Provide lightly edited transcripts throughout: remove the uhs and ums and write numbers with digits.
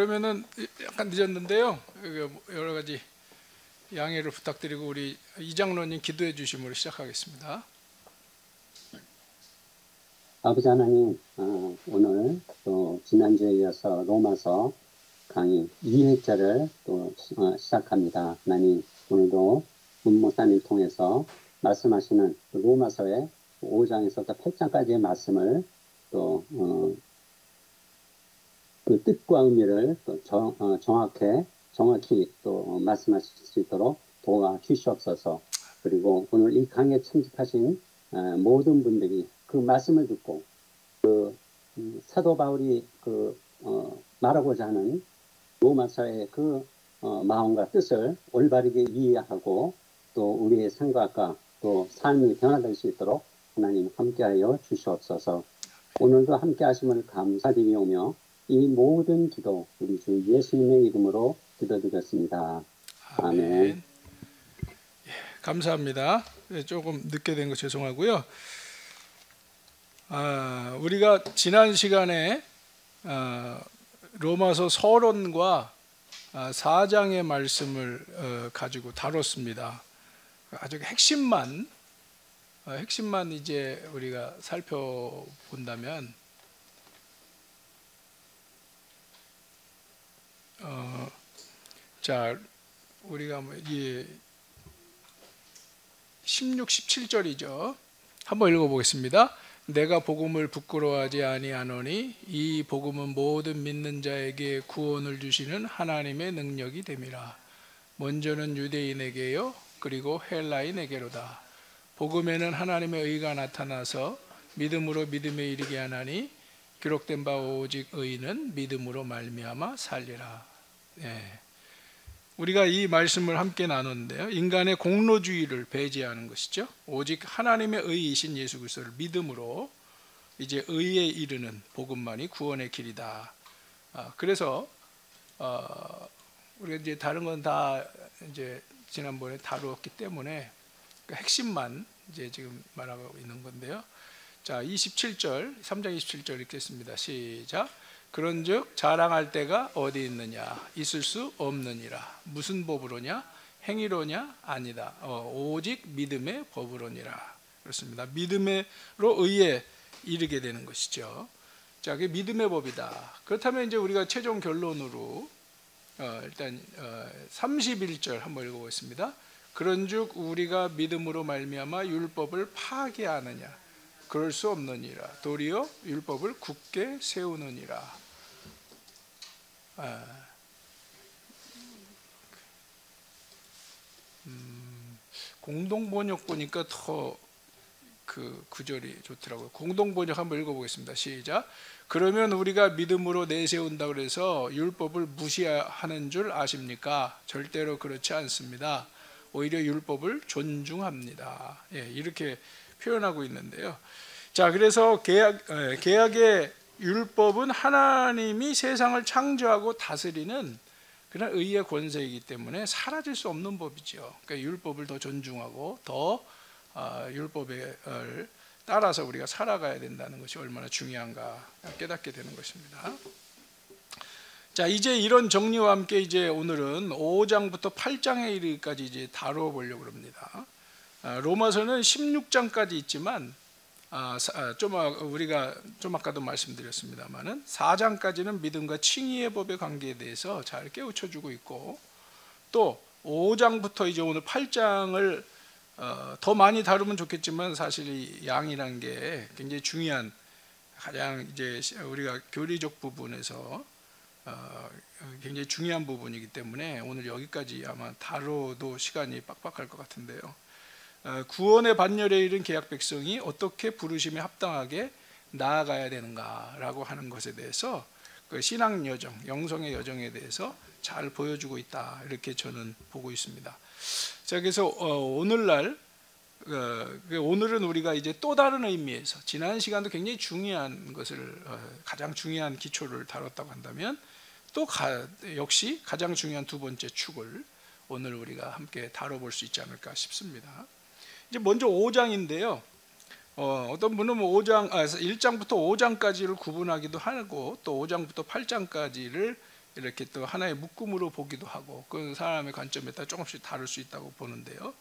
그러면은 약간 늦었는데요. 여러 가지 양해를 부탁드리고 우리 이장로님 기도해 주심으로 시작하겠습니다. 아버지 하나님, 오늘 또 지난주에 이어서 로마서 강의 2회차를 또 시작합니다. 하나님, 오늘도 문목사님 통해서 말씀하시는 로마서의 5장에서부터 8장까지의 말씀을 또 그 뜻과 의미를 또 정확히 또 말씀하실 수 있도록 도와주시옵소서. 그리고 오늘 이 강의에 참석하신 모든 분들이 그 말씀을 듣고 사도 바울이 말하고자 하는 로마서의 마음과 뜻을 올바르게 이해하고 또 우리의 생각과 또 삶이 변화될 수 있도록 하나님 함께하여 주시옵소서. 오늘도 함께 하심을 감사드리오며 이 모든 기도 우리 주 예수님의 이름으로 기도드렸습니다. 아멘. 감사합니다. 조금 늦게 된 거 죄송하고요. 우리가 지난 시간에 로마서 서론과 4장의 말씀을 가지고 다뤘습니다. 아주 핵심만 이제 우리가 살펴본다면 자, 우리가 16, 17절이죠. 한번 읽어보겠습니다. 내가 복음을 부끄러워하지 아니하노니 이 복음은 모든 믿는 자에게 구원을 주시는 하나님의 능력이 됨이라. 먼저는 유대인에게요 그리고 헬라인에게로다. 복음에는 하나님의 의가 나타나서 믿음으로 믿음에 이르게 하나니 기록된 바 오직 의인은 믿음으로 말미암아 살리라. 우리가 이 말씀을 함께 나눴는데요. 인간의 공로주의를 배제하는 것이죠. 오직 하나님의 의이신 예수 그리스도를 믿음으로 이제 의에 이르는 복음만이 구원의 길이다. 그래서 우리가 이제 다른 건 다 이제 지난번에 다루었기 때문에 그 핵심만 이제 지금 말하고 있는 건데요. 자, 27절, 3장 27절 읽겠습니다. 시작. 그런즉 자랑할 때가 어디 있느냐? 있을 수 없느니라. 무슨 법으로냐? 행위로냐? 아니다. 오직 믿음의 법으로니라. 그렇습니다. 믿음으로 의에 이르게 되는 것이죠. 자, 그게 믿음의 법이다. 그렇다면 이제 우리가 최종 결론으로 일단 31절 한번 읽어보겠습니다. 그런즉 우리가 믿음으로 말미암아 율법을 파괴하느냐? 그럴 수 없느니라. 도리어 율법을 굳게 세우느니라. 공동번역 보니까 더 그 구절이 좋더라고요. 공동번역 한번 읽어보겠습니다. 시작. 그러면 우리가 믿음으로 내세운다 그래서 율법을 무시하는 줄 아십니까? 절대로 그렇지 않습니다. 오히려 율법을 존중합니다. 이렇게 표현하고 있는데요. 자, 그래서 개약의 율법은 하나님이 세상을 창조하고 다스리는 그런 의의 권세이기 때문에 사라질 수 없는 법이죠. 그러니까 율법을 더 존중하고 더 율법을 따라서 우리가 살아가야 된다는 것이 얼마나 중요한가 깨닫게 되는 것입니다. 자, 이제 이런 정리와 함께 이제 오늘은 5장부터 8장에 이르기까지 이제 다루어 보려고 합니다. 로마서는 16장까지 있지만 우리가 좀 아까도 말씀드렸습니다만은 4장까지는 믿음과 칭의의 법의 관계에 대해서 잘 깨우쳐주고 있고, 또 5장부터 이제 오늘 8장을 더 많이 다루면 좋겠지만 사실 이 양이라는 게 굉장히 중요한, 가장 이제 우리가 교리적 부분에서 굉장히 중요한 부분이기 때문에 오늘 여기까지 아마 다뤄도 시간이 빡빡할 것 같은데요. 구원의 반열에 이른 개약 백성이 어떻게 부르심에 합당하게 나아가야 되는가라고 하는 것에 대해서 그 신앙 여정, 영성의 여정에 대해서 잘 보여주고 있다, 이렇게 저는 보고 있습니다. 자, 그래서 오늘은 우리가 이제 또 다른 의미에서 지난 시간도 굉장히 중요한 것을 가장 중요한 기초를 다뤘다고 한다면 또 역시 가장 중요한 두 번째 축을 오늘 우리가 함께 다뤄볼 수 있지 않을까 싶습니다. 이제 먼저 5장인데요. 어떤 분은 1장부터 5장까지를 구분하기도 하고 또 5장부터 8장까지를 이렇게 또 하나의 묶음으로 보기도 하고 그 사람의 관점에 따라 조금씩 다를 수 있다고 보는데요.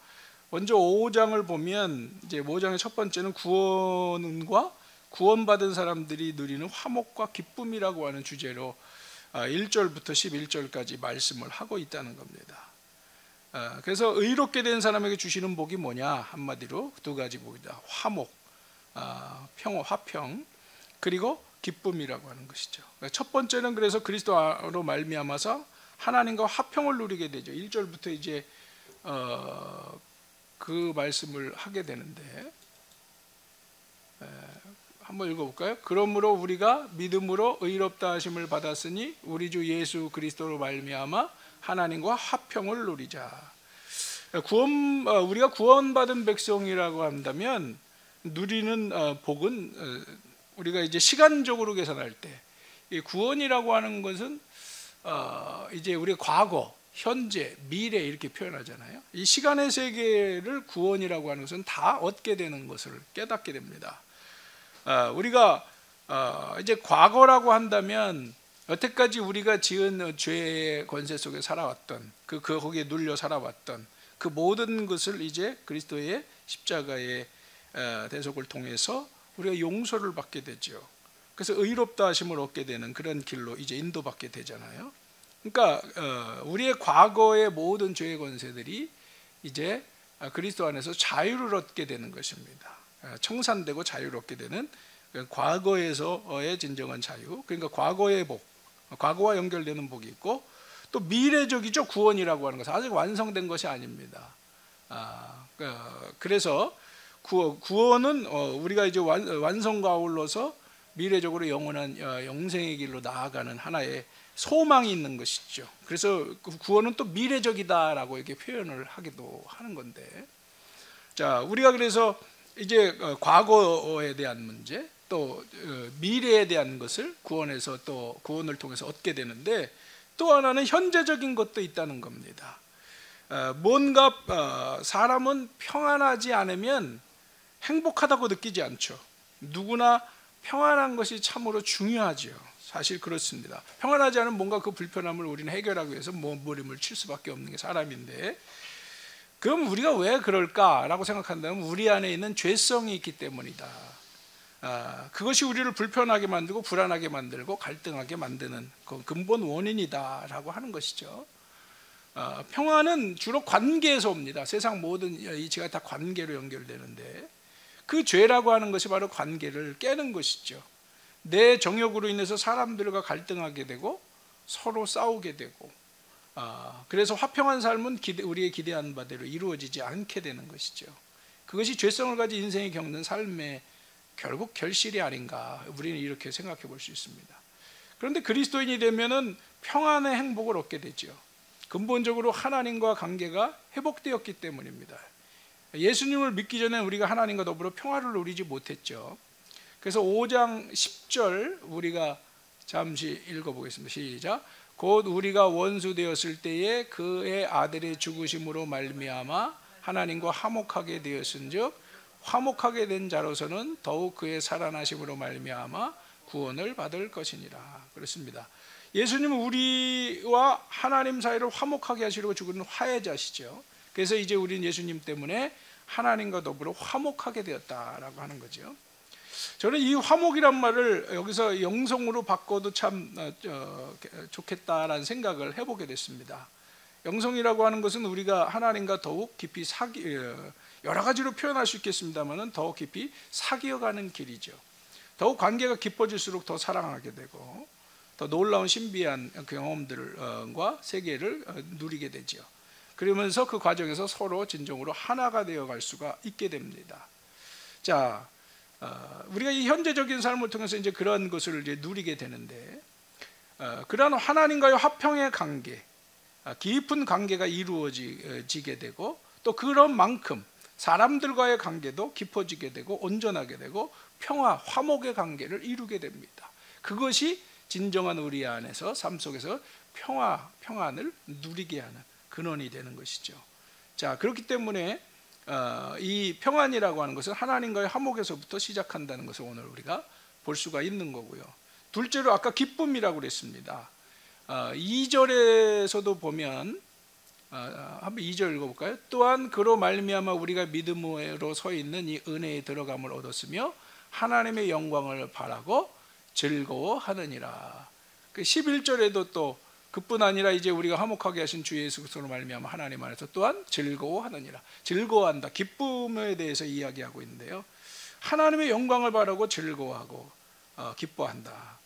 먼저 5장을 보면 이제 5장의 첫 번째는 구원과 구원받은 사람들이 누리는 화목과 기쁨이라고 하는 주제로 1절부터 11절까지 말씀을 하고 있다는 겁니다. 그래서 의롭게 된 사람에게 주시는 복이 뭐냐? 한마디로 두 가지 복이다. 화목, 평화, 화평, 그리고 기쁨이라고 하는 것이죠. 첫 번째는 그래서 그리스도로 말미암아서 하나님과 화평을 누리게 되죠. 1절부터 이제 그 말씀을 하게 되는데 한번 읽어볼까요? 그러므로 우리가 믿음으로 의롭다 하심을 받았으니 우리 주 예수 그리스도로 말미암아 하나님과 화평을 누리자. 우리가 구원받은 백성이라고 한다면 누리는 복은 우리가 이제 시간적으로 계산할 때 이 구원이라고 하는 것은 이제 우리 과거, 현재, 미래 이렇게 표현하잖아요. 이 시간의 세계를 구원이라고 하는 것은 다 얻게 되는 것을 깨닫게 됩니다. 우리가 이제 과거라고 한다면 여태까지 우리가 지은 죄의 권세 속에 살아왔던 거기에 눌려 살아왔던 그 모든 것을 이제 그리스도의 십자가의 대속을 통해서 우리가 용서를 받게 되죠. 그래서 의롭다 하심을 얻게 되는 그런 길로 이제 인도받게 되잖아요. 그러니까 우리의 과거의 모든 죄의 권세들이 이제 그리스도 안에서 자유를 얻게 되는 것입니다. 청산되고 자유롭게 되는 과거에서의 진정한 자유. 그러니까 과거의 복, 과거와 연결되는 복이 있고 또 미래적이죠. 구원이라고 하는 것은 아직 완성된 것이 아닙니다. 그래서 구원은 우리가 이제 완성과 아울러서 미래적으로 영원한 영생의 길로 나아가는 하나의 소망이 있는 것이죠. 그래서 구원은 또 미래적이다라고 이렇게 표현을 하기도 하는 건데, 자, 우리가 그래서 이제 과거에 대한 문제, 또 미래에 대한 것을 구원에서 또 구원을 통해서 얻게 되는데, 또 하나는 현재적인 것도 있다는 겁니다. 뭔가 사람은 평안하지 않으면 행복하다고 느끼지 않죠. 누구나 평안한 것이 참으로 중요하죠. 사실 그렇습니다. 평안하지 않으면 뭔가 그 불편함을 우리는 해결하기 위해서 몸부림을 칠 수밖에 없는 게 사람인데, 그럼 우리가 왜 그럴까라고 생각한다면 우리 안에 있는 죄성이 있기 때문이다. 그것이 우리를 불편하게 만들고 불안하게 만들고 갈등하게 만드는 그 근본 원인이다라고 하는 것이죠. 평안은 주로 관계에서 옵니다. 세상 모든 이치가 다 관계로 연결되는데, 그 죄라고 하는 것이 바로 관계를 깨는 것이죠. 내 정욕으로 인해서 사람들과 갈등하게 되고 서로 싸우게 되고, 그래서 화평한 삶은 우리의 기대한 바대로 이루어지지 않게 되는 것이죠. 그것이 죄성을 가진 인생이 겪는 삶의 결국 결실이 아닌가, 우리는 이렇게 생각해 볼 수 있습니다. 그런데 그리스도인이 되면은 평안의 행복을 얻게 되죠. 근본적으로 하나님과 관계가 회복되었기 때문입니다. 예수님을 믿기 전에 우리가 하나님과 더불어 평화를 누리지 못했죠. 그래서 5장 10절 우리가 잠시 읽어보겠습니다. 시작. 곧 우리가 원수 되었을 때에 그의 아들의 죽으심으로 말미암아 하나님과 화목하게 되었은즉 화목하게 된 자로서는 더욱 그의 살아나심으로 말미암아 구원을 받을 것이니라. 그렇습니다. 예수님은 우리와 하나님 사이를 화목하게 하시려고 죽은 화해자시죠. 그래서 이제 우리는 예수님 때문에 하나님과 더불어 화목하게 되었다라고 하는 거죠. 저는 이 화목이란 말을 여기서 영성으로 바꿔도 참 좋겠다라는 생각을 해보게 됐습니다. 영성이라고 하는 것은 우리가 하나님과 더욱 깊이 여러 가지로 표현할 수 있겠습니다만 더 깊이 사귀어가는 길이죠. 더욱 관계가 깊어질수록 더 사랑하게 되고 더 놀라운 신비한 경험들과 세계를 누리게 되죠. 그러면서 그 과정에서 서로 진정으로 하나가 되어갈 수가 있게 됩니다. 자, 우리가 이 현재적인 삶을 통해서 이제 그런 것을 이제 누리게 되는데, 그러한 하나님과의 화평의 관계, 깊은 관계가 이루어지게 되고 또 그런 만큼 사람들과의 관계도 깊어지게 되고 온전하게 되고 평화, 화목의 관계를 이루게 됩니다. 그것이 진정한 우리 안에서 삶 속에서 평안을 누리게 하는 근원이 되는 것이죠. 자, 그렇기 때문에 이 평안이라고 하는 것은 하나님과의 화목에서부터 시작한다는 것을 오늘 우리가 볼 수가 있는 거고요. 둘째로 아까 기쁨이라고 그랬습니다. 2절에서도 보면 한번 2절 읽어볼까요? 또한 그로 말미암아 우리가 믿음으로 서 있는 이 은혜에 들어감을 얻었으며 하나님의 영광을 바라고 즐거워하느니라. 그 11절에도 또 그뿐 아니라 이제 우리가 화목하게 하신 주 예수 그리스도로 말미암아 하나님 안에서 또한 즐거워하느니라. 즐거워한다, 기쁨에 대해서 이야기하고 있는데요. 하나님의 영광을 바라고 즐거워하고 기뻐한다.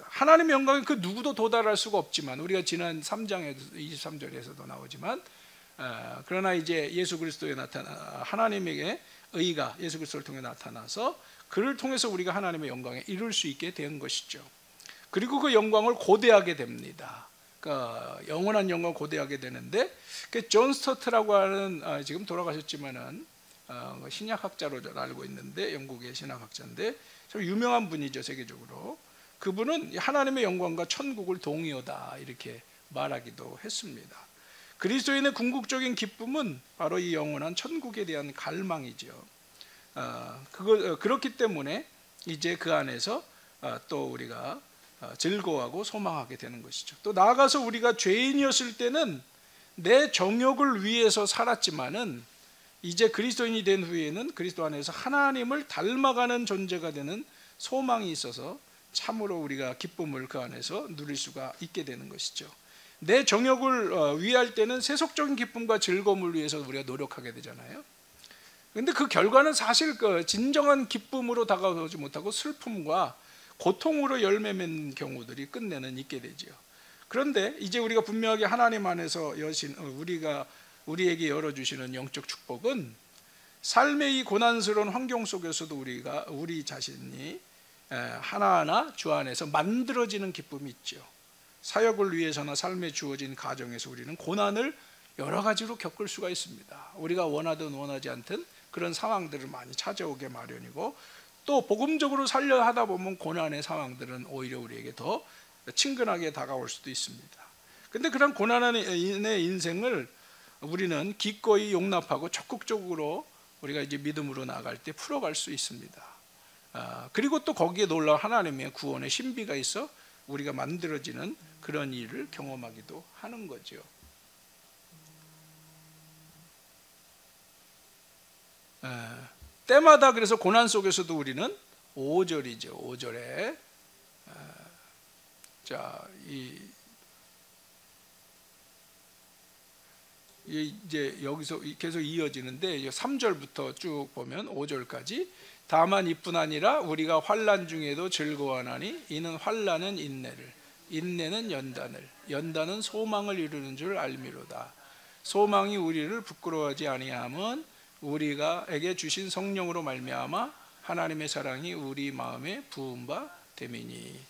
하나님의 영광은 그 누구도 도달할 수가 없지만, 우리가 지난 3장에 23절에서도 나오지만, 그러나 이제 예수 그리스도에 하나님에게 의가 예수 그리스도를 통해 나타나서 그를 통해서 우리가 하나님의 영광에 이룰 수 있게 된 것이죠. 그리고 그 영광을 고대하게 됩니다. 그러니까 영원한 영광을 고대하게 되는데, 존 스토트라고 하는 지금 돌아가셨지만은 신약학자로 알고 있는데, 영국의 신학학자인데 참 유명한 분이죠, 세계적으로. 그분은 하나님의 영광과 천국을 동의어다 이렇게 말하기도 했습니다. 그리스도인의 궁극적인 기쁨은 바로 이 영원한 천국에 대한 갈망이죠. 그렇기 때문에 이제 그 안에서 또 우리가 즐거워하고 소망하게 되는 것이죠. 또 나아가서 우리가 죄인이었을 때는 내 정욕을 위해서 살았지만은 이제 그리스도인이 된 후에는 그리스도 안에서 하나님을 닮아가는 존재가 되는 소망이 있어서 참으로 우리가 기쁨을 그 안에서 누릴 수가 있게 되는 것이죠. 내 정욕을 위할 때는 세속적인 기쁨과 즐거움을 위해서 우리가 노력하게 되잖아요. 그런데 그 결과는 사실 그 진정한 기쁨으로 다가오지 못하고 슬픔과 고통으로 열매 맺는 경우들이 끝내는 있게 되지요. 그런데 이제 우리가 분명하게 하나님 안에서 여신 우리에게 열어주시는 영적 축복은 삶의 이 고난스러운 환경 속에서도 우리 자신이 하나하나 주 안에서 만들어지는 기쁨이 있죠. 사역을 위해서나 삶에 주어진 가정에서 우리는 고난을 여러 가지로 겪을 수가 있습니다. 우리가 원하든 원하지 않든 그런 상황들을 많이 찾아오게 마련이고, 또 복음적으로 살려 하다 보면 고난의 상황들은 오히려 우리에게 더 친근하게 다가올 수도 있습니다. 그런데 그런 고난의 인생을 우리는 기꺼이 용납하고 적극적으로 우리가 이제 믿음으로 나아갈 때 풀어갈 수 있습니다. 그리고 또 거기에 놀라운 하나님의 구원의 신비가 있어 우리가 만들어지는 그런 일을 경험하기도 하는 거죠. 때마다 그래서 고난 속에서도 우리는 5절이죠. 5절에 이제 여기서 계속 이어지는데 3절부터 쭉 보면 5절까지, 다만 이뿐 아니라 우리가 환난 중에도 즐거워하나니 이는 환난은 인내를, 인내는 연단을, 연단은 소망을 이루는 줄 알미로다. 소망이 우리를 부끄러워하지 아니함은 우리가에게 주신 성령으로 말미암아 하나님의 사랑이 우리 마음에 부은 바 됨이니.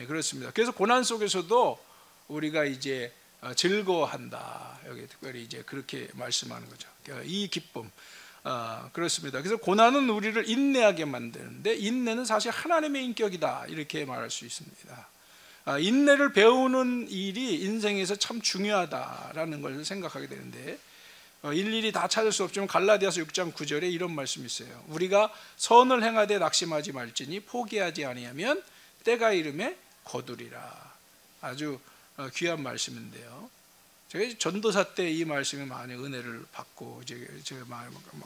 그렇습니다. 그래서 고난 속에서도 우리가 이제 즐거워한다. 여기 특별히 이제 그렇게 말씀하는 거죠. 이 기쁨. 그렇습니다. 그래서 고난은 우리를 인내하게 만드는데, 인내는 사실 하나님의 인격이다 이렇게 말할 수 있습니다. 인내를 배우는 일이 인생에서 참 중요하다라는 걸 생각하게 되는데, 일일이 다 찾을 수 없지만 갈라디아서 6장 9절에 이런 말씀이 있어요. 우리가 선을 행하되 낙심하지 말지니 포기하지 아니하면 때가 이름에 거두리라. 아주 귀한 말씀인데요. 제가 전도사 때 이 말씀에 많이 은혜를 받고 이제 제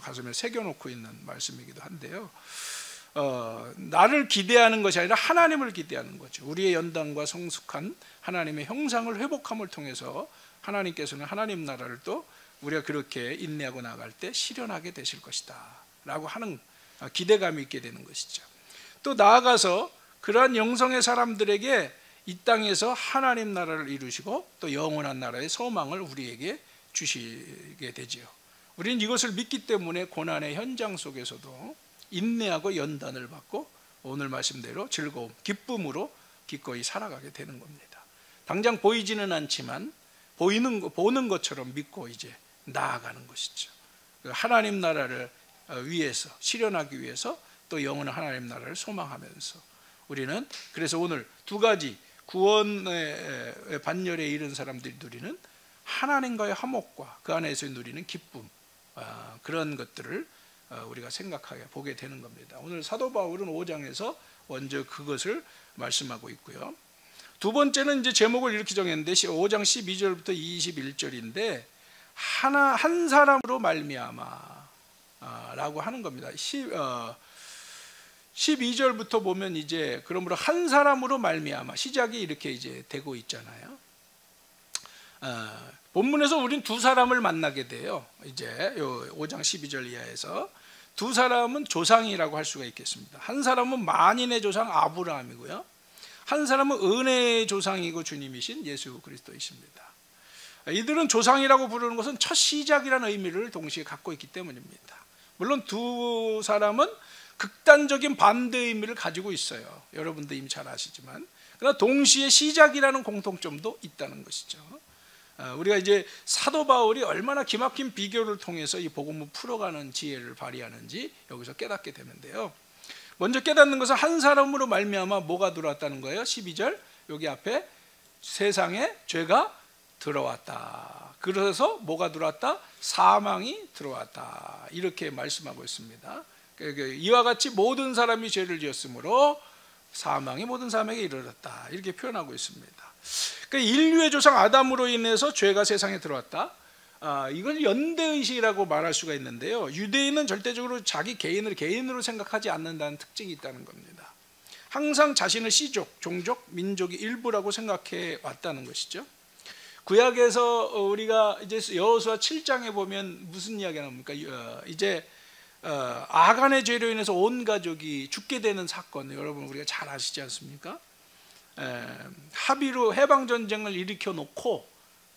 가슴에 새겨놓고 있는 말씀이기도 한데요. 나를 기대하는 것이 아니라 하나님을 기대하는 거죠. 우리의 연단과 성숙한 하나님의 형상을 회복함을 통해서 하나님께서는 하나님 나라를 또 우리가 그렇게 인내하고 나갈 때 실현하게 되실 것이다 라고 하는 기대감이 있게 되는 것이죠. 또 나아가서 그러한 영성의 사람들에게 이 땅에서 하나님 나라를 이루시고 또 영원한 나라의 소망을 우리에게 주시게 되지요. 우리는 이것을 믿기 때문에 고난의 현장 속에서도 인내하고 연단을 받고 오늘 말씀대로 즐거움, 기쁨으로 기꺼이 살아가게 되는 겁니다. 당장 보이지는 않지만 보는 것처럼 믿고 이제 나아가는 것이죠. 하나님 나라를 위해서 실현하기 위해서 또 영원한 하나님 나라를 소망하면서 우리는 그래서 오늘 두 가지 구원의 반열에 이른 사람들이 누리는 하나님과의 화목과 그 안에서 누리는 기쁨, 그런 것들을 우리가 생각하게 보게 되는 겁니다. 오늘 사도 바울은 5장에서 먼저 그것을 말씀하고 있고요. 두 번째는 이제 제목을 이렇게 정했는데 5장 12절부터 21절인데 한 사람으로 말미암아 라고 하는 겁니다. 12절부터 보면 이제 그러므로 한 사람으로 말미암아 시작이 이렇게 이제 되고 있잖아요. 본문에서 우린 두 사람을 만나게 돼요. 이제 5장 12절 이하에서 두 사람은 조상이라고 할 수가 있겠습니다. 한 사람은 만인의 조상 아브라함이고요. 한 사람은 은혜의 조상이고 주님이신 예수 그리스도이십니다. 이들은 조상이라고 부르는 것은 첫 시작이라는 의미를 동시에 갖고 있기 때문입니다. 물론 두 사람은 극단적인 반대 의미를 가지고 있어요. 여러분도 이미 잘 아시지만, 그러나 동시에 시작이라는 공통점도 있다는 것이죠. 우리가 이제 사도 바울이 얼마나 기막힌 비교를 통해서 이 복음을 풀어가는 지혜를 발휘하는지 여기서 깨닫게 되는데요. 먼저 깨닫는 것은 한 사람으로 말미암아 뭐가 들어왔다는 거예요. 12절 여기 앞에 세상에 죄가 들어왔다. 그래서 뭐가 들어왔다? 사망이 들어왔다. 이렇게 말씀하고 있습니다. 이와 같이 모든 사람이 죄를 지었으므로 사망이 모든 사람에게 이르렀다. 이렇게 표현하고 있습니다. 그러니까 인류의 조상 아담으로 인해서 죄가 세상에 들어왔다. 이걸 연대의식이라고 말할 수가 있는데요. 유대인은 절대적으로 자기 개인을 개인으로 생각하지 않는다는 특징이 있다는 겁니다. 항상 자신을 씨족, 종족, 민족의 일부라고 생각해 왔다는 것이죠. 구약에서 우리가 이제 여호수아 7장에 보면 무슨 이야기가 나옵니까? 이제 아간의 죄로 인해서 온 가족이 죽게 되는 사건, 여러분 우리가 잘 아시지 않습니까? 합의로 해방 전쟁을 일으켜 놓고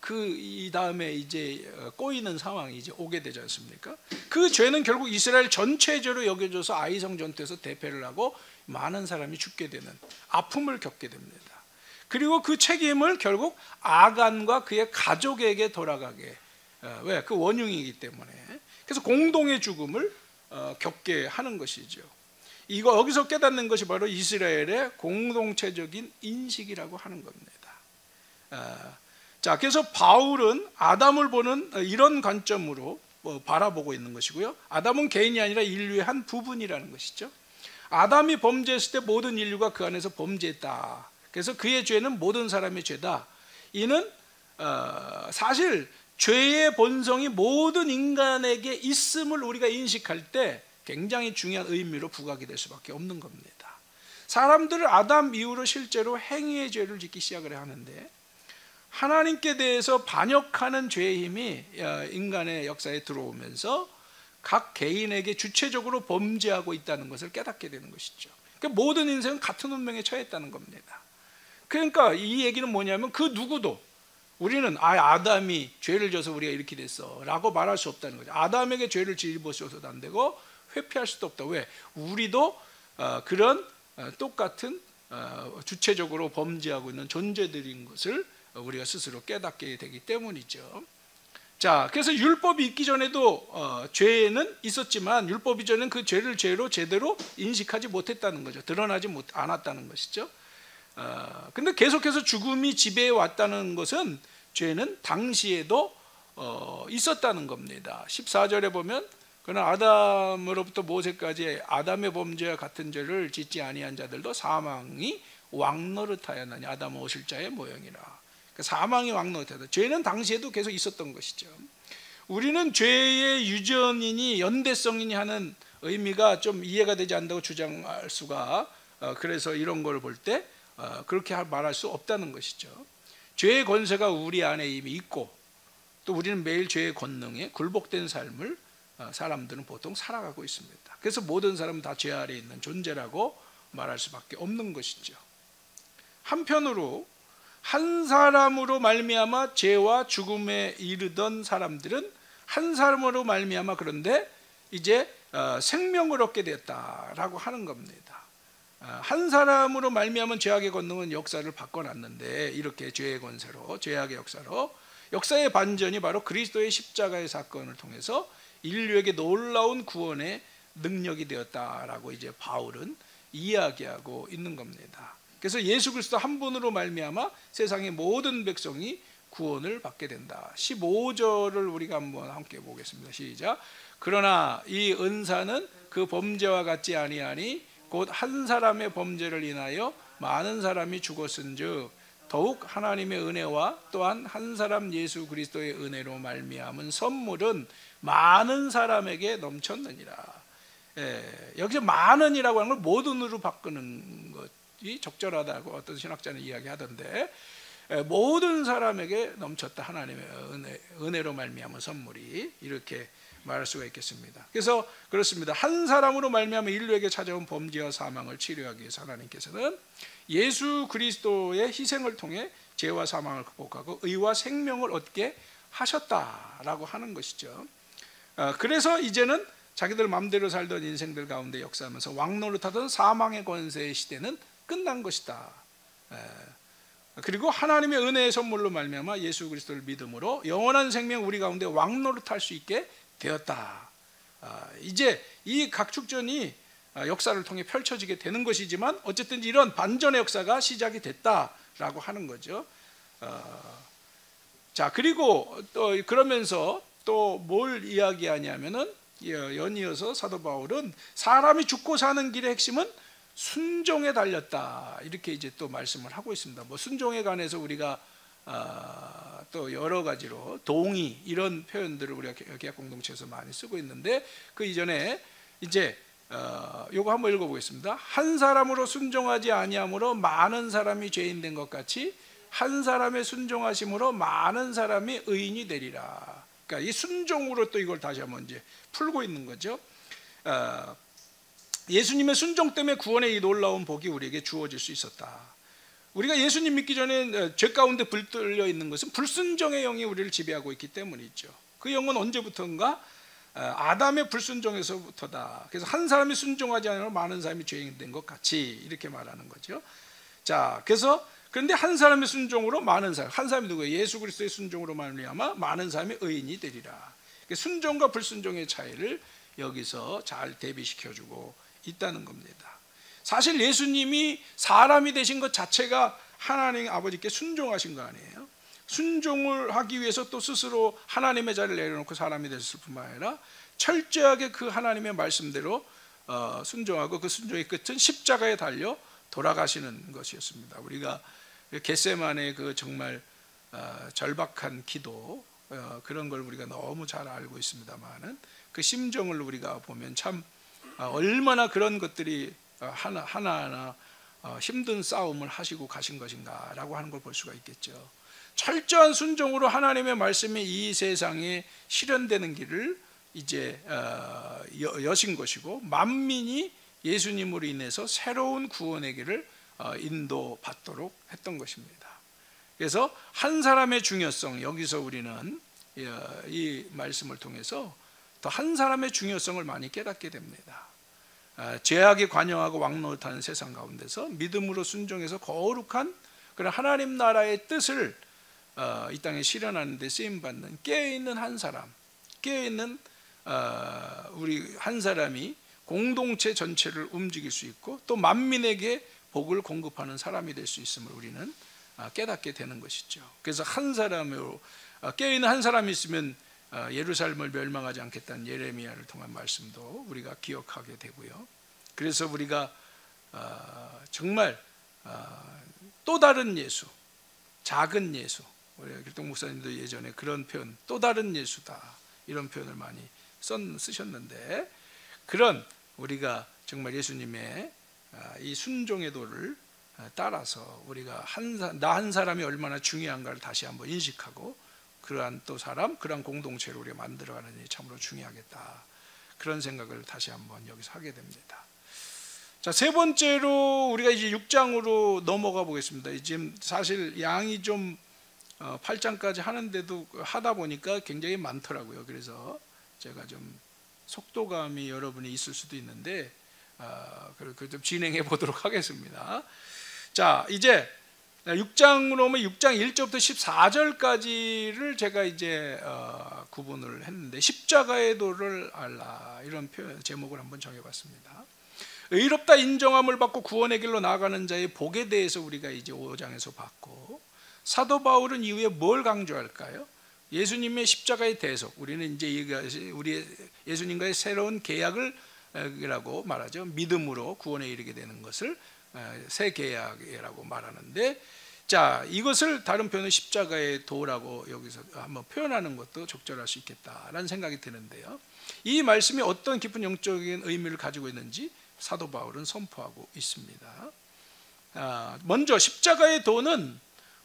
이 다음에 이제 꼬이는 상황이 이제 오게 되지 않습니까? 그 죄는 결국 이스라엘 전체 죄로 여겨져서 아이성 전투에서 대패를 하고 많은 사람이 죽게 되는 아픔을 겪게 됩니다. 그리고 그 책임을 결국 아간과 그의 가족에게 돌아가게, 왜? 그 원흉이기 때문에. 그래서 공동의 죽음을 겪게 하는 것이죠. 이거 여기서 깨닫는 것이 바로 이스라엘의 공동체적인 인식이라고 하는 겁니다. 자, 그래서 바울은 아담을 보는 이런 관점으로 바라보고 있는 것이고요. 아담은 개인이 아니라 인류의 한 부분이라는 것이죠. 아담이 범죄했을 때 모든 인류가 그 안에서 범죄했다. 그래서 그의 죄는 모든 사람의 죄다. 이는 사실 죄의 본성이 모든 인간에게 있음을 우리가 인식할 때 굉장히 중요한 의미로 부각이 될 수밖에 없는 겁니다. 사람들은 아담 이후로 실제로 행위의 죄를 짓기 시작을 하는데, 하나님께 대해서 반역하는 죄의 힘이 인간의 역사에 들어오면서 각 개인에게 주체적으로 범죄하고 있다는 것을 깨닫게 되는 것이죠. 그러니까 모든 인생은 같은 운명에 처했다는 겁니다. 그러니까 이 얘기는 뭐냐면 그 누구도 우리는 아담이 죄를 져서 우리가 이렇게 됐어 라고 말할 수 없다는 거죠. 아담에게 죄를 집어줘서도 안 되고 회피할 수도 없다. 왜? 우리도 그런 똑같은 주체적으로 범죄하고 있는 존재들인 것을 우리가 스스로 깨닫게 되기 때문이죠. 자, 그래서 율법이 있기 전에도 죄는 있었지만 율법 이전엔 그 죄를 죄로 제대로 인식하지 못했다는 거죠. 드러나지 않았다는 것이죠. 근데 계속해서 죽음이 지배해 왔다는 것은 죄는 당시에도 있었다는 겁니다. 14절에 보면 그러나 아담으로부터 모세까지 아담의 범죄와 같은 죄를 짓지 아니한 자들도 사망이 왕노릇하였나니 아담은 오실자의 모형이라. 그러니까 사망이 왕노릇하다. 죄는 당시에도 계속 있었던 것이죠. 우리는 죄의 유전이니 연대성이니 하는 의미가 좀 이해가 되지 않는다고 주장할 수가, 그래서 이런 걸 볼 때 그렇게 말할 수 없다는 것이죠. 죄의 권세가 우리 안에 이미 있고 또 우리는 매일 죄의 권능에 굴복된 삶을 사람들은 보통 살아가고 있습니다. 그래서 모든 사람은 다 죄 아래에 있는 존재라고 말할 수밖에 없는 것이죠. 한편으로 한 사람으로 말미암아 죄와 죽음에 이르던 사람들은 한 사람으로 말미암아 그런데 이제 생명을 얻게 됐다라고 하는 겁니다. 한 사람으로 말미암은 죄악의 권능은 역사를 바꿔놨는데, 이렇게 죄의 권세로, 죄악의 역사로 역사의 반전이 바로 그리스도의 십자가의 사건을 통해서 인류에게 놀라운 구원의 능력이 되었다라고 이제 바울은 이야기하고 있는 겁니다. 그래서 예수 그리스도 한 분으로 말미암아 세상의 모든 백성이 구원을 받게 된다. 15절을 우리가 한번 함께 보겠습니다. 시작. 그러나 이 은사는 그 범죄와 같지 아니하니 곧 한 사람의 범죄를 인하여 많은 사람이 죽었은즉 더욱 하나님의 은혜와 또한 한 사람 예수 그리스도의 은혜로 말미암은 선물은 많은 사람에게 넘쳤느니라. 여기서 많은이라고 하는 걸 모든으로 바꾸는 것이 적절하다고 어떤 신학자는 이야기하던데, 모든 사람에게 넘쳤다. 하나님의 은혜로 말미암은 선물이, 이렇게 말할 수가 있겠습니다. 그래서 그렇습니다. 한 사람으로 말미암아 인류에게 찾아온 범죄와 사망을 치료하기 위해서 하나님께서는 예수 그리스도의 희생을 통해 죄와 사망을 극복하고 의와 생명을 얻게 하셨다라고 하는 것이죠. 그래서 이제는 자기들 마음대로 살던 인생들 가운데 역사하면서 왕노릇하던 사망의 권세의 시대는 끝난 것이다. 그리고 하나님의 은혜의 선물로 말미암아 예수 그리스도를 믿음으로 영원한 생명 우리 가운데 왕노릇할 수 있게 되었다. 이제 이 각축전이 역사를 통해 펼쳐지게 되는 것이지만 어쨌든 이런 반전의 역사가 시작이 됐다라고 하는 거죠. 자, 그리고 또 그러면서 또 뭘 이야기하냐면은, 연이어서 사도 바울은 사람이 죽고 사는 길의 핵심은 순종에 달렸다, 이렇게 이제 또 말씀을 하고 있습니다. 뭐 순종에 관해서 우리가 또 여러 가지로 동의, 이런 표현들을 우리가 계약 공동체에서 많이 쓰고 있는데, 그 이전에 이제 요거 한번 읽어보겠습니다. 한 사람으로 순종하지 아니함으로 많은 사람이 죄인 된 것 같이 한 사람의 순종하심으로 많은 사람이 의인이 되리라. 그러니까 이 순종으로 또 이걸 다시 한번 이제 풀고 있는 거죠. 예수님의 순종 때문에 구원의 이 놀라운 복이 우리에게 주어질 수 있었다. 우리가 예수님 믿기 전에 죄 가운데 불들려 있는 것은 불순종의 영이 우리를 지배하고 있기 때문이죠. 그 영은 언제부터인가? 아담의 불순종에서부터다. 그래서 한 사람이 순종하지 않으면 많은 사람이 죄인 된 것 같이, 이렇게 말하는 거죠. 자, 그런데 한 사람의 순종으로 많은 사람, 한 사람이 누구예요? 예수 그리스도의 순종으로 말미암아 많은 사람이 의인이 되리라. 순종과 불순종의 차이를 여기서 잘 대비시켜주고 있다는 겁니다. 사실 예수님이 사람이 되신 것 자체가 하나님 아버지께 순종하신 거 아니에요? 순종을 하기 위해서 또 스스로 하나님의 자리를 내려놓고 사람이 됐을 뿐만 아니라 철저하게 그 하나님의 말씀대로 순종하고, 그 순종의 끝은 십자가에 달려 돌아가시는 것이었습니다. 우리가 겟세마네 그 정말 절박한 기도, 그런 걸 우리가 너무 잘 알고 있습니다만은, 그 심정을 우리가 보면 참 얼마나 그런 것들이 하나하나 힘든 싸움을 하시고 가신 것인가라고 하는 걸 볼 수가 있겠죠. 철저한 순종으로 하나님의 말씀이 이 세상에 실현되는 길을 이제 여신 것이고, 만민이 예수님으로 인해서 새로운 구원의 길을 인도받도록 했던 것입니다. 그래서 한 사람의 중요성, 여기서 우리는 이 말씀을 통해서 또 한 사람의 중요성을 많이 깨닫게 됩니다. 죄악에 관여하고 왕노릇하는 세상 가운데서 믿음으로 순종해서 거룩한 그런 하나님 나라의 뜻을 이 땅에 실현하는 데 쓰임받는 깨어있는 한 사람, 깨어있는 우리 한 사람이 공동체 전체를 움직일 수 있고 또 만민에게 복을 공급하는 사람이 될 수 있음을 우리는 깨닫게 되는 것이죠. 그래서 한 사람으로 깨어있는 한 사람이 있으면 예루살렘을 멸망하지 않겠다는 예레미야를 통한 말씀도 우리가 기억하게 되고요. 그래서 우리가 정말 또 다른 예수, 작은 예수, 우리 길동 목사님도 예전에 그런 표현, 또 다른 예수다, 이런 표현을 많이 쓰셨는데, 그런 우리가 정말 예수님의 이 순종의 도를 따라서 우리가 나 한 사람이 얼마나 중요한가를 다시 한번 인식하고, 그러한 또 사람, 그러한 공동체를 우리가 만들어가는 일이 참으로 중요하겠다, 그런 생각을 다시 한번 여기서 하게 됩니다. 자, 세 번째로 우리가 이제 6장으로 넘어가 보겠습니다. 지금 사실 양이 좀 8장까지 하는데도 하다 보니까 굉장히 많더라고요. 그래서 제가 좀 속도감이 여러분이 있을 수도 있는데 그렇게 좀 진행해 보도록 하겠습니다. 자, 이제 6장으로 오면 6장 1절부터 14절까지를 제가 이제 구분을 했는데, 십자가의 도를 알라, 이런 표현 제목을 한번 정해봤습니다. 의롭다 인정함을 받고 구원의 길로 나아가는 자의 복에 대해서 우리가 이제 5장에서 봤고, 사도 바울은 이후에 뭘 강조할까요? 예수님의 십자가의 대속, 우리는 이제 우리 예수님과의 새로운 계약을 이라고 말하죠. 믿음으로 구원에 이르게 되는 것을 새 계약이라고 말하는데, 자, 이것을 다른 표현은 십자가의 도라고 여기서 한번 표현하는 것도 적절할 수 있겠다라는 생각이 드는데요. 이 말씀이 어떤 깊은 영적인 의미를 가지고 있는지 사도 바울은 선포하고 있습니다. 먼저 십자가의 도는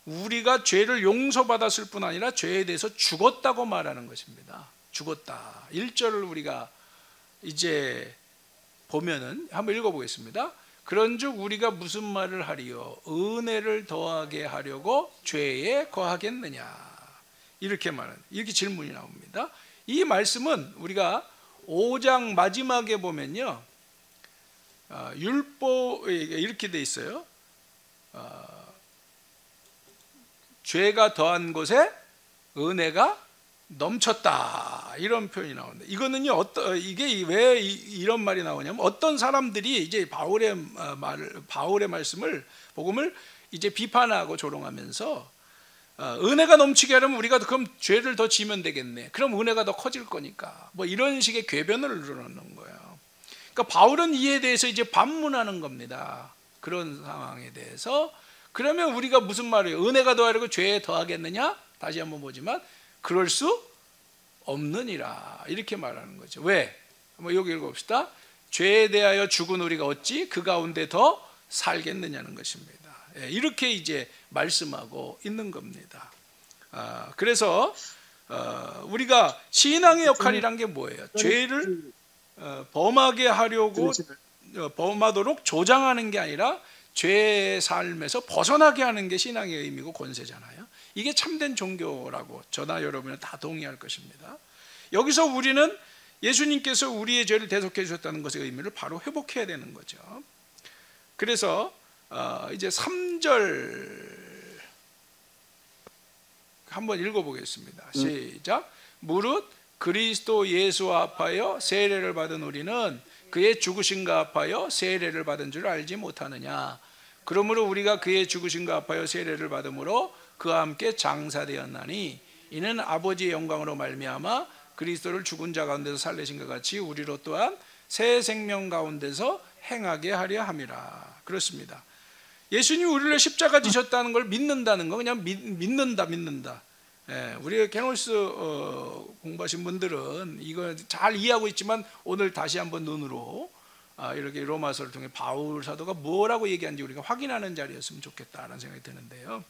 우리가 죄를 용서받았을 뿐 아니라 죄에 대해서 죽었다고 말하는 것입니다. 죽었다. 1절을 우리가 이제 보면은 한번 읽어보겠습니다. 그런즉 우리가 무슨 말을 하리요? 은혜를 더하게 하려고 죄에 거하겠느냐? 이렇게 질문이 나옵니다. 이 말씀은 우리가 5장 마지막에 보면요, 율법 이렇게 돼 있어요. 죄가 더한 곳에 은혜가 넘쳤다, 이런 표현이 나옵니다. 이거는요, 이게 왜 이런 말이 나오냐면, 어떤 사람들이 이제 바울의 복음을 이제 비판하고 조롱하면서, 은혜가 넘치게 하려면 우리가 그럼 죄를 더 지면 되겠네. 그럼 은혜가 더 커질 거니까. 뭐 이런 식의 궤변을 늘어놓는 거예요. 그러니까 바울은 이에 대해서 이제 반문하는 겁니다. 그런 상황에 대해서. 그러면 우리가 무슨 말이에요? 은혜가 더하려고 죄에 더하겠느냐? 다시 한번 보지만 그럴 수 없느니라, 이렇게 말하는 거죠. 왜? 한번 여기 읽어봅시다. 죄에 대하여 죽은 우리가 어찌 그 가운데 더 살겠느냐는 것입니다. 이렇게 이제 말씀하고 있는 겁니다. 그래서 우리가 신앙의 역할이란 게 뭐예요? 죄를 범하게 하려고 범하도록 조장하는 게 아니라 죄의 삶에서 벗어나게 하는 게 신앙의 의미고 권세잖아요. 이게 참된 종교라고 저나 여러분은 다 동의할 것입니다. 여기서 우리는 예수님께서 우리의 죄를 대속해 주셨다는 것의 의미를 바로 회복해야 되는 거죠. 그래서 이제 3절 한번 읽어보겠습니다. 시작. 무릇 그리스도 예수와 합하여 세례를 받은 우리는 그의 죽으심과 합하여 세례를 받은 줄 알지 못하느냐. 그러므로 우리가 그의 죽으심과 합하여 세례를 받음으로 그와 함께 장사되었나니 이는 아버지의 영광으로 말미암아 그리스도를 죽은 자 가운데서 살리신 것 같이 우리로 또한 새 생명 가운데서 행하게 하려 함이라. 그렇습니다. 예수님이 우리를 십자가 지셨다는 걸 믿는다는 거, 그냥 믿는다. 우리 케노스 공부하신 분들은 이거 잘 이해하고 있지만 오늘 다시 한번 눈으로 이렇게 로마서를 통해 바울 사도가 뭐라고 얘기하는지 우리가 확인하는 자리였으면 좋겠다라는 생각이 드는데요.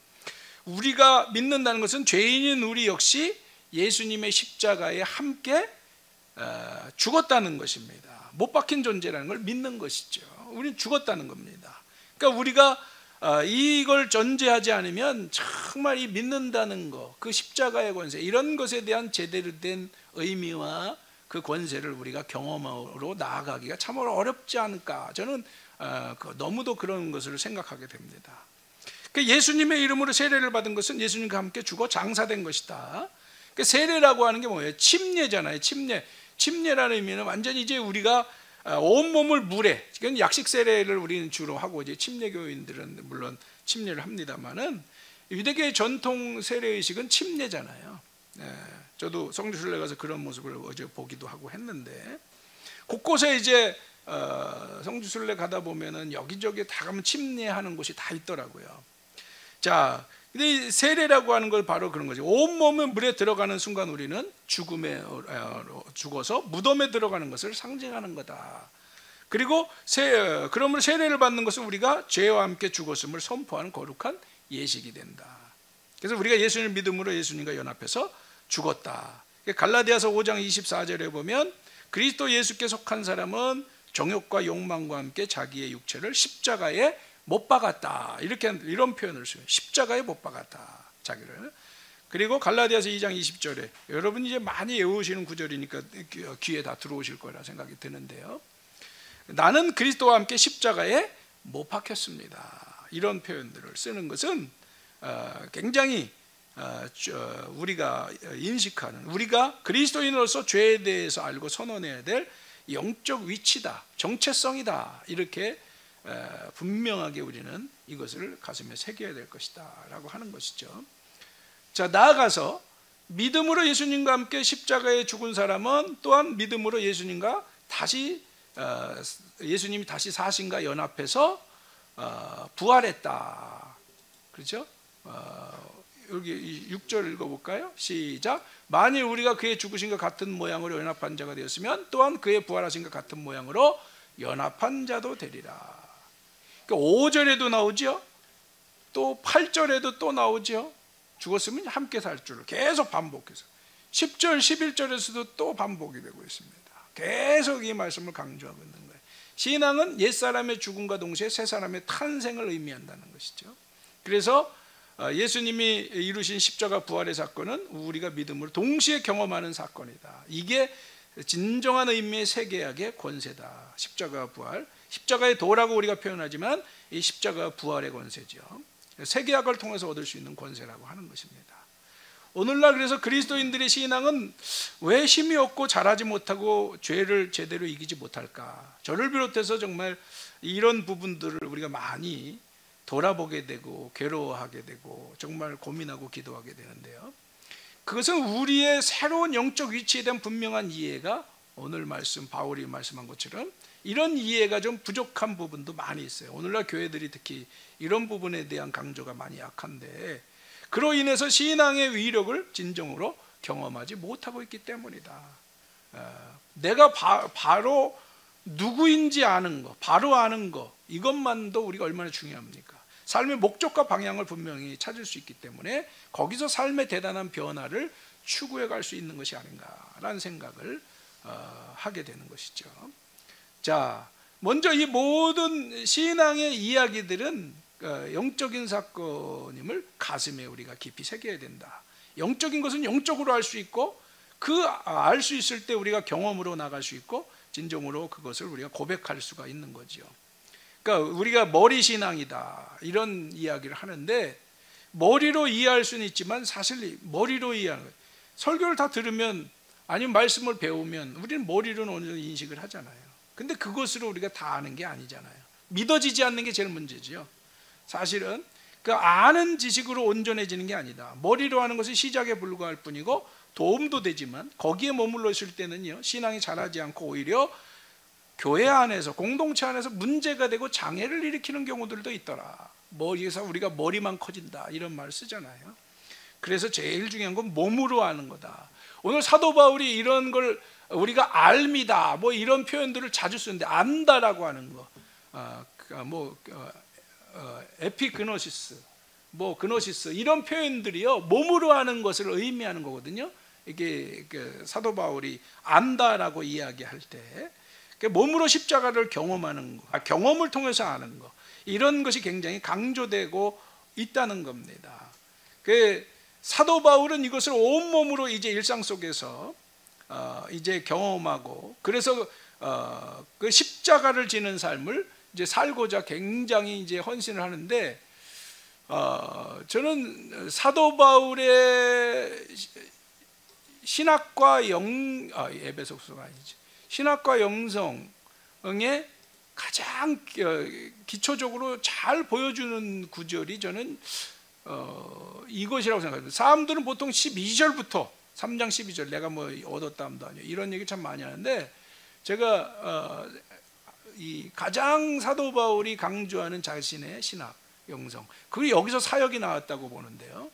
우리가 믿는다는 것은 죄인인 우리 역시 예수님의 십자가에 함께 죽었다는 것입니다. 못 박힌 존재라는 걸 믿는 것이죠. 우리는 죽었다는 겁니다. 그러니까 우리가 이걸 전제하지 않으면 정말 이 믿는다는 것, 그 십자가의 권세, 이런 것에 대한 제대로 된 의미와 그 권세를 우리가 경험으로 나아가기가 참으로 어렵지 않을까. 저는 너무도 그런 것을 생각하게 됩니다. 예수님의 이름으로 세례를 받은 것은 예수님과 함께 죽어 장사된 것이다. 세례라고 하는 게 뭐예요? 침례잖아요. 침례라는 의미는 완전히 이제 우리가 온몸을 물에, 이건 약식 세례를 우리는 주로 하고 이제 침례교인들은 물론 침례를 합니다만은 유대교의 전통 세례 의식은 침례잖아요. 저도 성지순례 가서 그런 모습을 어제 보기도 하고 했는데, 곳곳에 이제 성지순례 가다 보면은 여기저기 다 가면 침례하는 곳이 다 있더라고요. 자, 근데 세례라고 하는 걸 바로 그런 거죠. 온몸은 물에 들어가는 순간 우리는 죽어서 무덤에 들어가는 것을 상징하는 거다. 그리고 그러므로 세례를 받는 것은 우리가 죄와 함께 죽었음을 선포하는 거룩한 예식이 된다. 그래서 우리가 예수님을 믿음으로 예수님과 연합해서 죽었다. 갈라디아서 5장 24절에 보면 그리스도 예수께 속한 사람은 정욕과 욕망과 함께 자기의 육체를 십자가에 못 박았다. 이런 표현을 써요. 십자가에 못 박았다. 자기를. 그리고 갈라디아서 2장 20절에 여러분이 이제 많이 외우시는 구절이니까 귀에 다 들어오실 거라 생각이 드는데요. 나는 그리스도와 함께 십자가에 못 박혔습니다. 이런 표현들을 쓰는 것은 굉장히 우리가 인식하는, 우리가 그리스도인으로서 죄에 대해서 알고 선언해야 될 영적 위치다, 정체성이다, 이렇게 분명하게 우리는 이것을 가슴에 새겨야 될 것이다 라고 하는 것이죠. 자, 나아가서 믿음으로 예수님과 함께 십자가에 죽은 사람은 또한 믿음으로 예수님과 예수님이 다시 사신과 연합해서 부활했다. 그렇죠? 여기 6절 읽어볼까요? 시작. 만일 우리가 그의 죽으신 것 같은 모양으로 연합한 자가 되었으면 또한 그의 부활하신 것 같은 모양으로 연합한 자도 되리라. 그러니까 5절에도 나오죠. 또 8절에도 또 나오죠. 죽었으면 함께 살 줄을 계속 반복해서 10절, 11절에서도 또 반복이 되고 있습니다. 계속 이 말씀을 강조하고 있는 거예요. 신앙은 옛사람의 죽음과 동시에 새사람의 탄생을 의미한다는 것이죠. 그래서 예수님이 이루신 십자가 부활의 사건은 우리가 믿음으로 동시에 경험하는 사건이다. 이게 진정한 의미의 세계약의 권세다. 십자가 부활, 십자가의 도라고 우리가 표현하지만 이 십자가 부활의 권세죠. 세계약을 통해서 얻을 수 있는 권세라고 하는 것입니다. 오늘날 그래서 그리스도인들의 신앙은 왜 힘이 없고 잘하지 못하고 죄를 제대로 이기지 못할까? 저를 비롯해서 정말 이런 부분들을 우리가 많이 돌아보게 되고 괴로워하게 되고 정말 고민하고 기도하게 되는데요. 그것은 우리의 새로운 영적 위치에 대한 분명한 이해가 오늘 말씀 바울이 말씀한 것처럼 이런 이해가 좀 부족한 부분도 많이 있어요. 오늘날 교회들이 특히 이런 부분에 대한 강조가 많이 약한데 그로 인해서 신앙의 위력을 진정으로 경험하지 못하고 있기 때문이다. 내가 바로 누구인지 아는 거, 바로 아는 거, 이것만도 우리가 얼마나 중요합니까? 삶의 목적과 방향을 분명히 찾을 수 있기 때문에 거기서 삶의 대단한 변화를 추구해 갈 수 있는 것이 아닌가라는 생각을 하게 되는 것이죠. 자, 먼저 이 모든 신앙의 이야기들은 영적인 사건임을 가슴에 우리가 깊이 새겨야 된다. 영적인 것은 영적으로 알 수 있고 그 알 수 있을 때 우리가 경험으로 나갈 수 있고 진정으로 그것을 우리가 고백할 수가 있는 거죠. 그러니까 우리가 머리 신앙이다 이런 이야기를 하는데 머리로 이해할 수는 있지만 사실 머리로 이해하는 거예요. 설교를 다 들으면 아니면 말씀을 배우면 우리는 머리로는 어느 정도 인식을 하잖아요. 근데 그것으로 우리가 다 아는 게 아니잖아요. 믿어지지 않는 게 제일 문제죠. 사실은 그 아는 지식으로 온전해지는 게 아니다. 머리로 하는 것은 시작에 불과할 뿐이고 도움도 되지만 거기에 머물러 있을 때는요 신앙이 자라지 않고 오히려 교회 안에서 공동체 안에서 문제가 되고 장애를 일으키는 경우들도 있더라. 머리에서 우리가 머리만 커진다 이런 말을 쓰잖아요. 그래서 제일 중요한 건 몸으로 아는 거다. 오늘 사도 바울이 이런 걸 우리가 알미다 뭐 이런 표현들을 자주 쓰는데 안다라고 하는 거, 에피그노시스, 뭐 그노시스 이런 표현들이요 몸으로 아는 것을 의미하는 거거든요. 이게 사도 바울이 안다라고 이야기할 때 몸으로 십자가를 경험하는 거, 경험을 통해서 아는 거 이런 것이 굉장히 강조되고 있다는 겁니다. 사도 바울은 이것을 온몸으로 이제 일상 속에서 이제 경험하고 그래서 그 십자가를 지는 삶을 이제 살고자 굉장히 이제 헌신을 하는데 저는 사도 바울의 신학과 에베소서가 아니지 신학과 영성의 가장 기초적으로 잘 보여주는 구절이 저는 이것이라고 생각합니다. 사람들은 보통 12절부터 3장 12절 내가 뭐 얻었다함도 아니요 이런 얘기 참 많이 하는데 제가 이 가장 사도 바울이 강조하는 자신의 신학 영성 그리고 여기서 사역이 나왔다고 보는데요.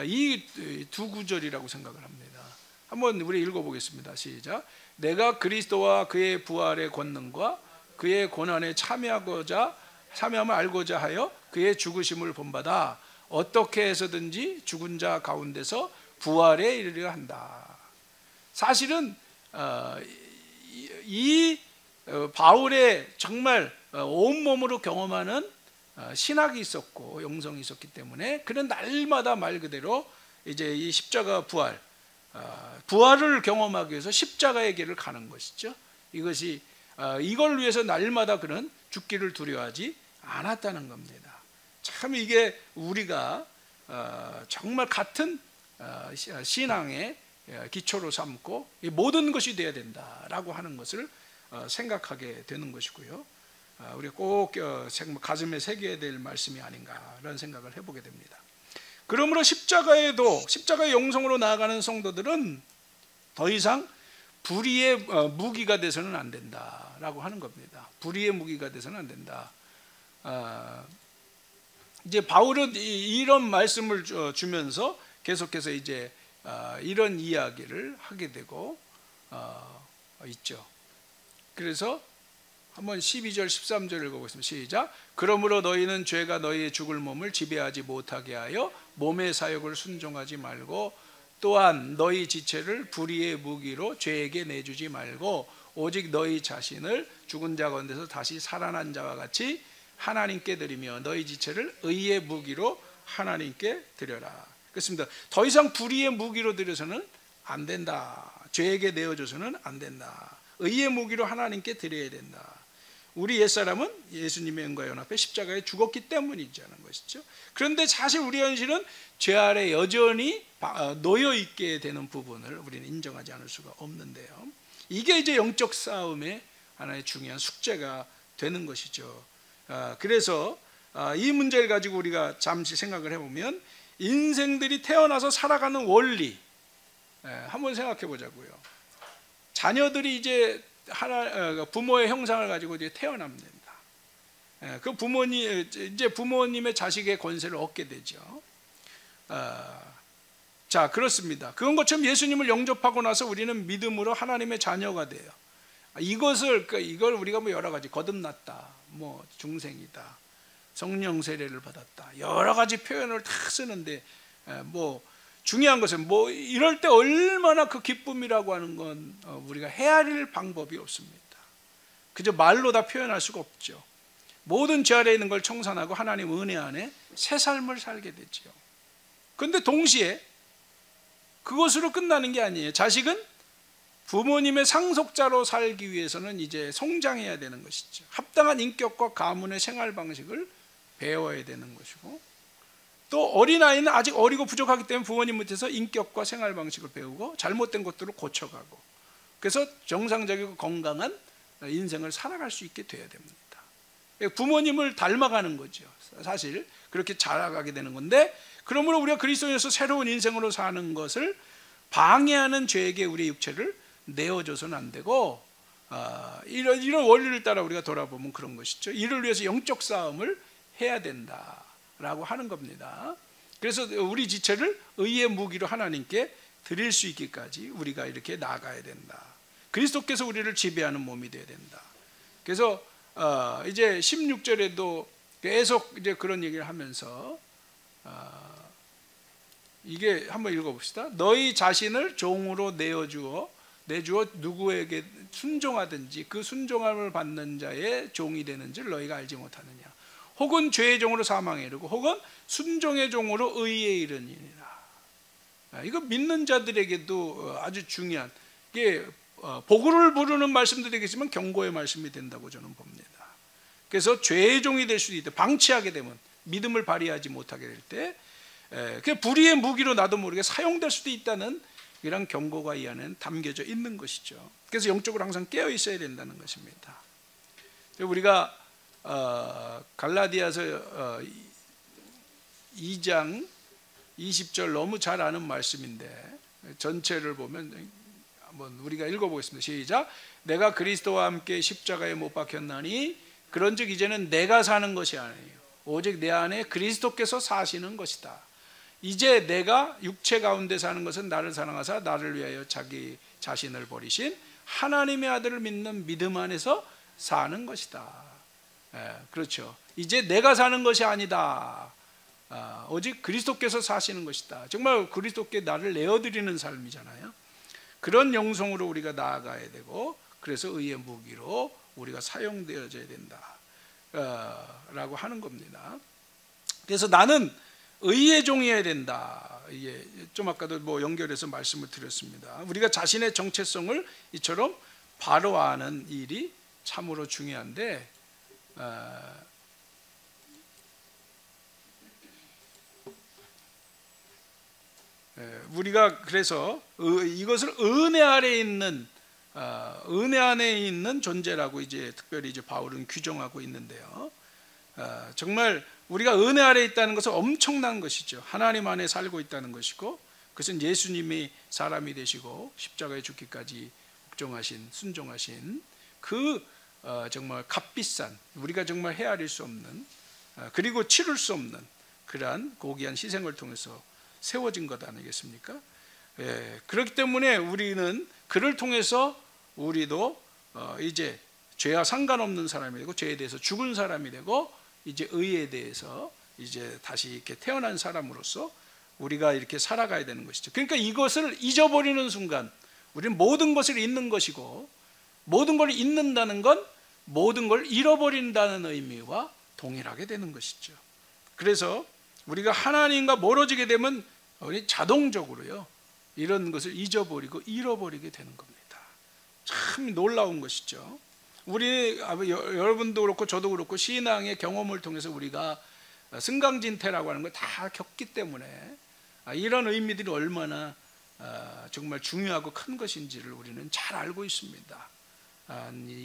이 두 구절이라고 생각을 합니다. 한번 우리 읽어보겠습니다. 시작. 내가 그리스도와 그의 부활의 권능과 그의 고난에 참여함을 알고자 하여 그의 죽으심을 본받아 어떻게 해서든지 죽은 자 가운데서 부활에 이르려 한다. 사실은 이 바울의 정말 온몸으로 경험하는 신학이 있었고 영성이 있었기 때문에 그는 날마다 말 그대로 이제 이 십자가 부활을 경험하기 위해서 십자가의 길을 가는 것이죠. 이것이 이걸 위해서 날마다 그는 죽기를 두려워하지 않았다는 겁니다. 참 이게 우리가 정말 같은 신앙의 기초로 삼고 모든 것이 되어야 된다라고 하는 것을 생각하게 되는 것이고요. 우리가 꼭 가슴에 새겨야 될 말씀이 아닌가라는 생각을 해보게 됩니다. 그러므로 십자가의 영성으로 나아가는 성도들은 더 이상 불의의 무기가 돼서는 안 된다라고 하는 겁니다. 불의의 무기가 돼서는 안 된다. 이제 바울은 이런 말씀을 주면서 계속해서 이제 이런 이야기를 하게 되고 있죠. 그래서 한번 12절 13절 읽어보겠습니다. 시작. 그러므로 너희는 죄가 너희의 죽을 몸을 지배하지 못하게 하여 몸의 사욕을 순종하지 말고, 또한 너희 지체를 불의의 무기로 죄에게 내주지 말고, 오직 너희 자신을 죽은 자 가운데서 다시 살아난 자와 같이 하나님께 드리며 너희 지체를 의의 무기로 하나님께 드려라. 그렇습니다. 더 이상 불의의 무기로 드려서는 안 된다. 죄에게 내어줘서는 안 된다. 의의 무기로 하나님께 드려야 된다. 우리 옛사람은 예수님의 은과 연합해 십자가에 죽었기 때문이라는 것이죠. 그런데 사실 우리 현실은 죄 아래 여전히 놓여 있게 되는 부분을 우리는 인정하지 않을 수가 없는데요. 이게 이제 영적 싸움의 하나의 중요한 숙제가 되는 것이죠. 그래서 이 문제를 가지고 우리가 잠시 생각을 해보면, 인생들이 태어나서 살아가는 원리 한번 생각해 보자고요. 자녀들이 이제 부모의 형상을 가지고 이제 태어납니다. 그 부모님의 자식의 권세를 얻게 되죠. 자, 그렇습니다. 그런 것처럼 예수님을 영접하고 나서 우리는 믿음으로 하나님의 자녀가 돼요. 이걸 우리가 뭐 여러 가지 거듭났다, 뭐 중생이다, 성령 세례를 받았다, 여러 가지 표현을 다 쓰는데, 뭐 중요한 것은 뭐 이럴 때 얼마나 그 기쁨이라고 하는 건 우리가 헤아릴 방법이 없습니다. 그저 말로 다 표현할 수가 없죠. 모든 죄 아래 있는 걸 청산하고 하나님 은혜 안에 새 삶을 살게 되죠. 그런데 동시에 그것으로 끝나는 게 아니에요. 자식은 부모님의 상속자로 살기 위해서는 이제 성장해야 되는 것이죠. 합당한 인격과 가문의 생활 방식을 배워야 되는 것이고, 또 어린아이는 아직 어리고 부족하기 때문에 부모님 밑에서 인격과 생활 방식을 배우고 잘못된 것들을 고쳐가고, 그래서 정상적이고 건강한 인생을 살아갈 수 있게 돼야 됩니다. 부모님을 닮아가는 거죠. 사실 그렇게 자라가게 되는 건데, 그러므로 우리가 그리스도인으로서 새로운 인생으로 사는 것을 방해하는 죄에게 우리의 육체를 내어줘서는 안 되고, 이런 원리를 따라 우리가 돌아보면 그런 것이죠. 이를 위해서 영적 싸움을 해야 된다라고 하는 겁니다. 그래서 우리 지체를 의의 무기로 하나님께 드릴 수 있기까지 우리가 이렇게 나아가야 된다. 그리스도께서 우리를 지배하는 몸이 되어야 된다. 그래서 이제 16절에도 계속 이제 그런 얘기를 하면서 이게 한번 읽어봅시다. 너희 자신을 종으로 내주어 누구에게 순종하든지 그 순종함을 받는 자의 종이 되는 줄 너희가 알지 못하느냐. 혹은 죄의 종으로 사망에 이르고 혹은 순종의 종으로 의에 이르니라. 이거 믿는 자들에게도 아주 중요한, 이게 복을 부르는 말씀도 되겠지만 경고의 말씀이 된다고 저는 봅니다. 그래서 죄의 종이 될 수도 있다. 방치하게 되면, 믿음을 발휘하지 못하게 될 때 그 불의의 무기로 나도 모르게 사용될 수도 있다는 이런 경고가 이 안에는 담겨져 있는 것이죠. 그래서 영적으로 항상 깨어 있어야 된다는 것입니다. 우리가 갈라디아서 2장 20절 너무 잘 아는 말씀인데 전체를 보면 한번 우리가 읽어보겠습니다. 시작. 내가 그리스도와 함께 십자가에 못 박혔나니 그런즉 이제는 내가 사는 것이 아니에요 오직 내 안에 그리스도께서 사시는 것이다. 이제 내가 육체 가운데 사는 것은 나를 사랑하사 나를 위하여 자기 자신을 버리신 하나님의 아들을 믿는 믿음 안에서 사는 것이다. 그렇죠. 이제 내가 사는 것이 아니다. 오직 그리스도께서 사시는 것이다. 정말 그리스도께 나를 내어드리는 삶이잖아요. 그런 영성으로 우리가 나아가야 되고, 그래서 의의 무기로 우리가 사용되어져야 된다 라고 하는 겁니다. 그래서 나는 의의 종이어야 된다. 이게 좀 아까도 뭐 연결해서 말씀을 드렸습니다. 우리가 자신의 정체성을 이처럼 바로 아는 일이 참으로 중요한데, 우리가 그래서 이것을 은혜 아래에 있는 은혜 안에 있는 존재라고 이제 특별히 이제 바울은 규정하고 있는데요. 정말 우리가 은혜 아래에 있다는 것은 엄청난 것이죠. 하나님 안에 살고 있다는 것이고, 그것은 예수님이 사람이 되시고 십자가에 죽기까지 복종하신, 순종하신 그 정말 값비싼, 우리가 정말 헤아릴 수 없는 그리고 치를 수 없는 그러한 고귀한 희생을 통해서 세워진 것 아니겠습니까? 그렇기 때문에 우리는 그를 통해서 우리도 이제 죄와 상관없는 사람이 되고 죄에 대해서 죽은 사람이 되고 이제 의에 대해서 이제 다시 이렇게 태어난 사람으로서 우리가 이렇게 살아가야 되는 것이죠. 그러니까 이것을 잊어버리는 순간 우리는 모든 것을 잊는 것이고, 모든 걸 잊는다는 건 모든 걸 잃어버린다는 의미와 동일하게 되는 것이죠. 그래서 우리가 하나님과 멀어지게 되면 우리 자동적으로요 이런 것을 잊어버리고 잃어버리게 되는 겁니다. 참 놀라운 것이죠. 우리 여러분도 그렇고 저도 그렇고 신앙의 경험을 통해서 우리가 승강진태라고 하는 걸 다 겪기 때문에 이런 의미들이 얼마나 정말 중요하고 큰 것인지를 우리는 잘 알고 있습니다.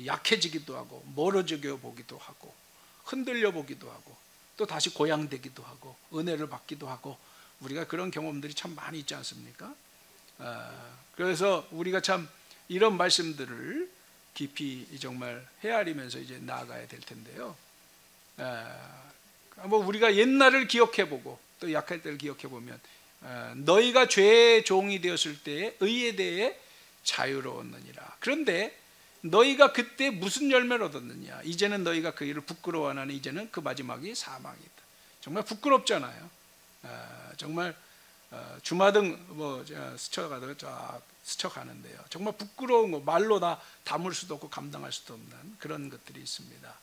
약해지기도 하고 멀어지게 보기도 하고 흔들려 보기도 하고 또 다시 고양되기도 하고 은혜를 받기도 하고 우리가 그런 경험들이 참 많이 있지 않습니까? 그래서 우리가 참 이런 말씀들을 깊이 정말 헤아리면서 이제 나아가야 될 텐데요. 뭐 우리가 옛날을 기억해보고 또 약할 때를 기억해보면 너희가 죄의 종이 되었을 때에 의에 대해 자유로웠느니라. 그런데 너희가 그때 무슨 열매를 얻었느냐? 이제는 너희가 그 일을 부끄러워하나니 이제는 그 마지막이 사망이다. 정말 부끄럽잖아요. 정말 주마등 뭐 스쳐가다가 쫙 스쳐가는데요. 정말 부끄러운 거 말로 다 담을 수도 없고 감당할 수도 없는 그런 것들이 있습니다.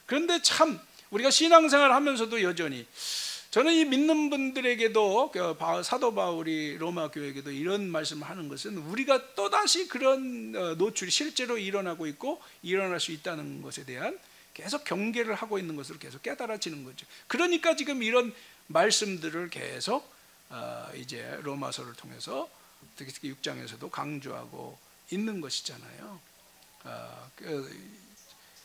그런데 참 우리가 신앙생활을 하면서도 여전히 저는 이 믿는 분들에게도 사도 바울이 로마 교회에게도 이런 말씀을 하는 것은 우리가 또다시 그런 노출이 실제로 일어나고 있고 일어날 수 있다는 것에 대한 계속 경계를 하고 있는 것으로 계속 깨달아지는 거죠. 그러니까 지금 이런 말씀들을 계속 이제 로마서를 통해서 특히 6장에서도 강조하고 있는 것이잖아요.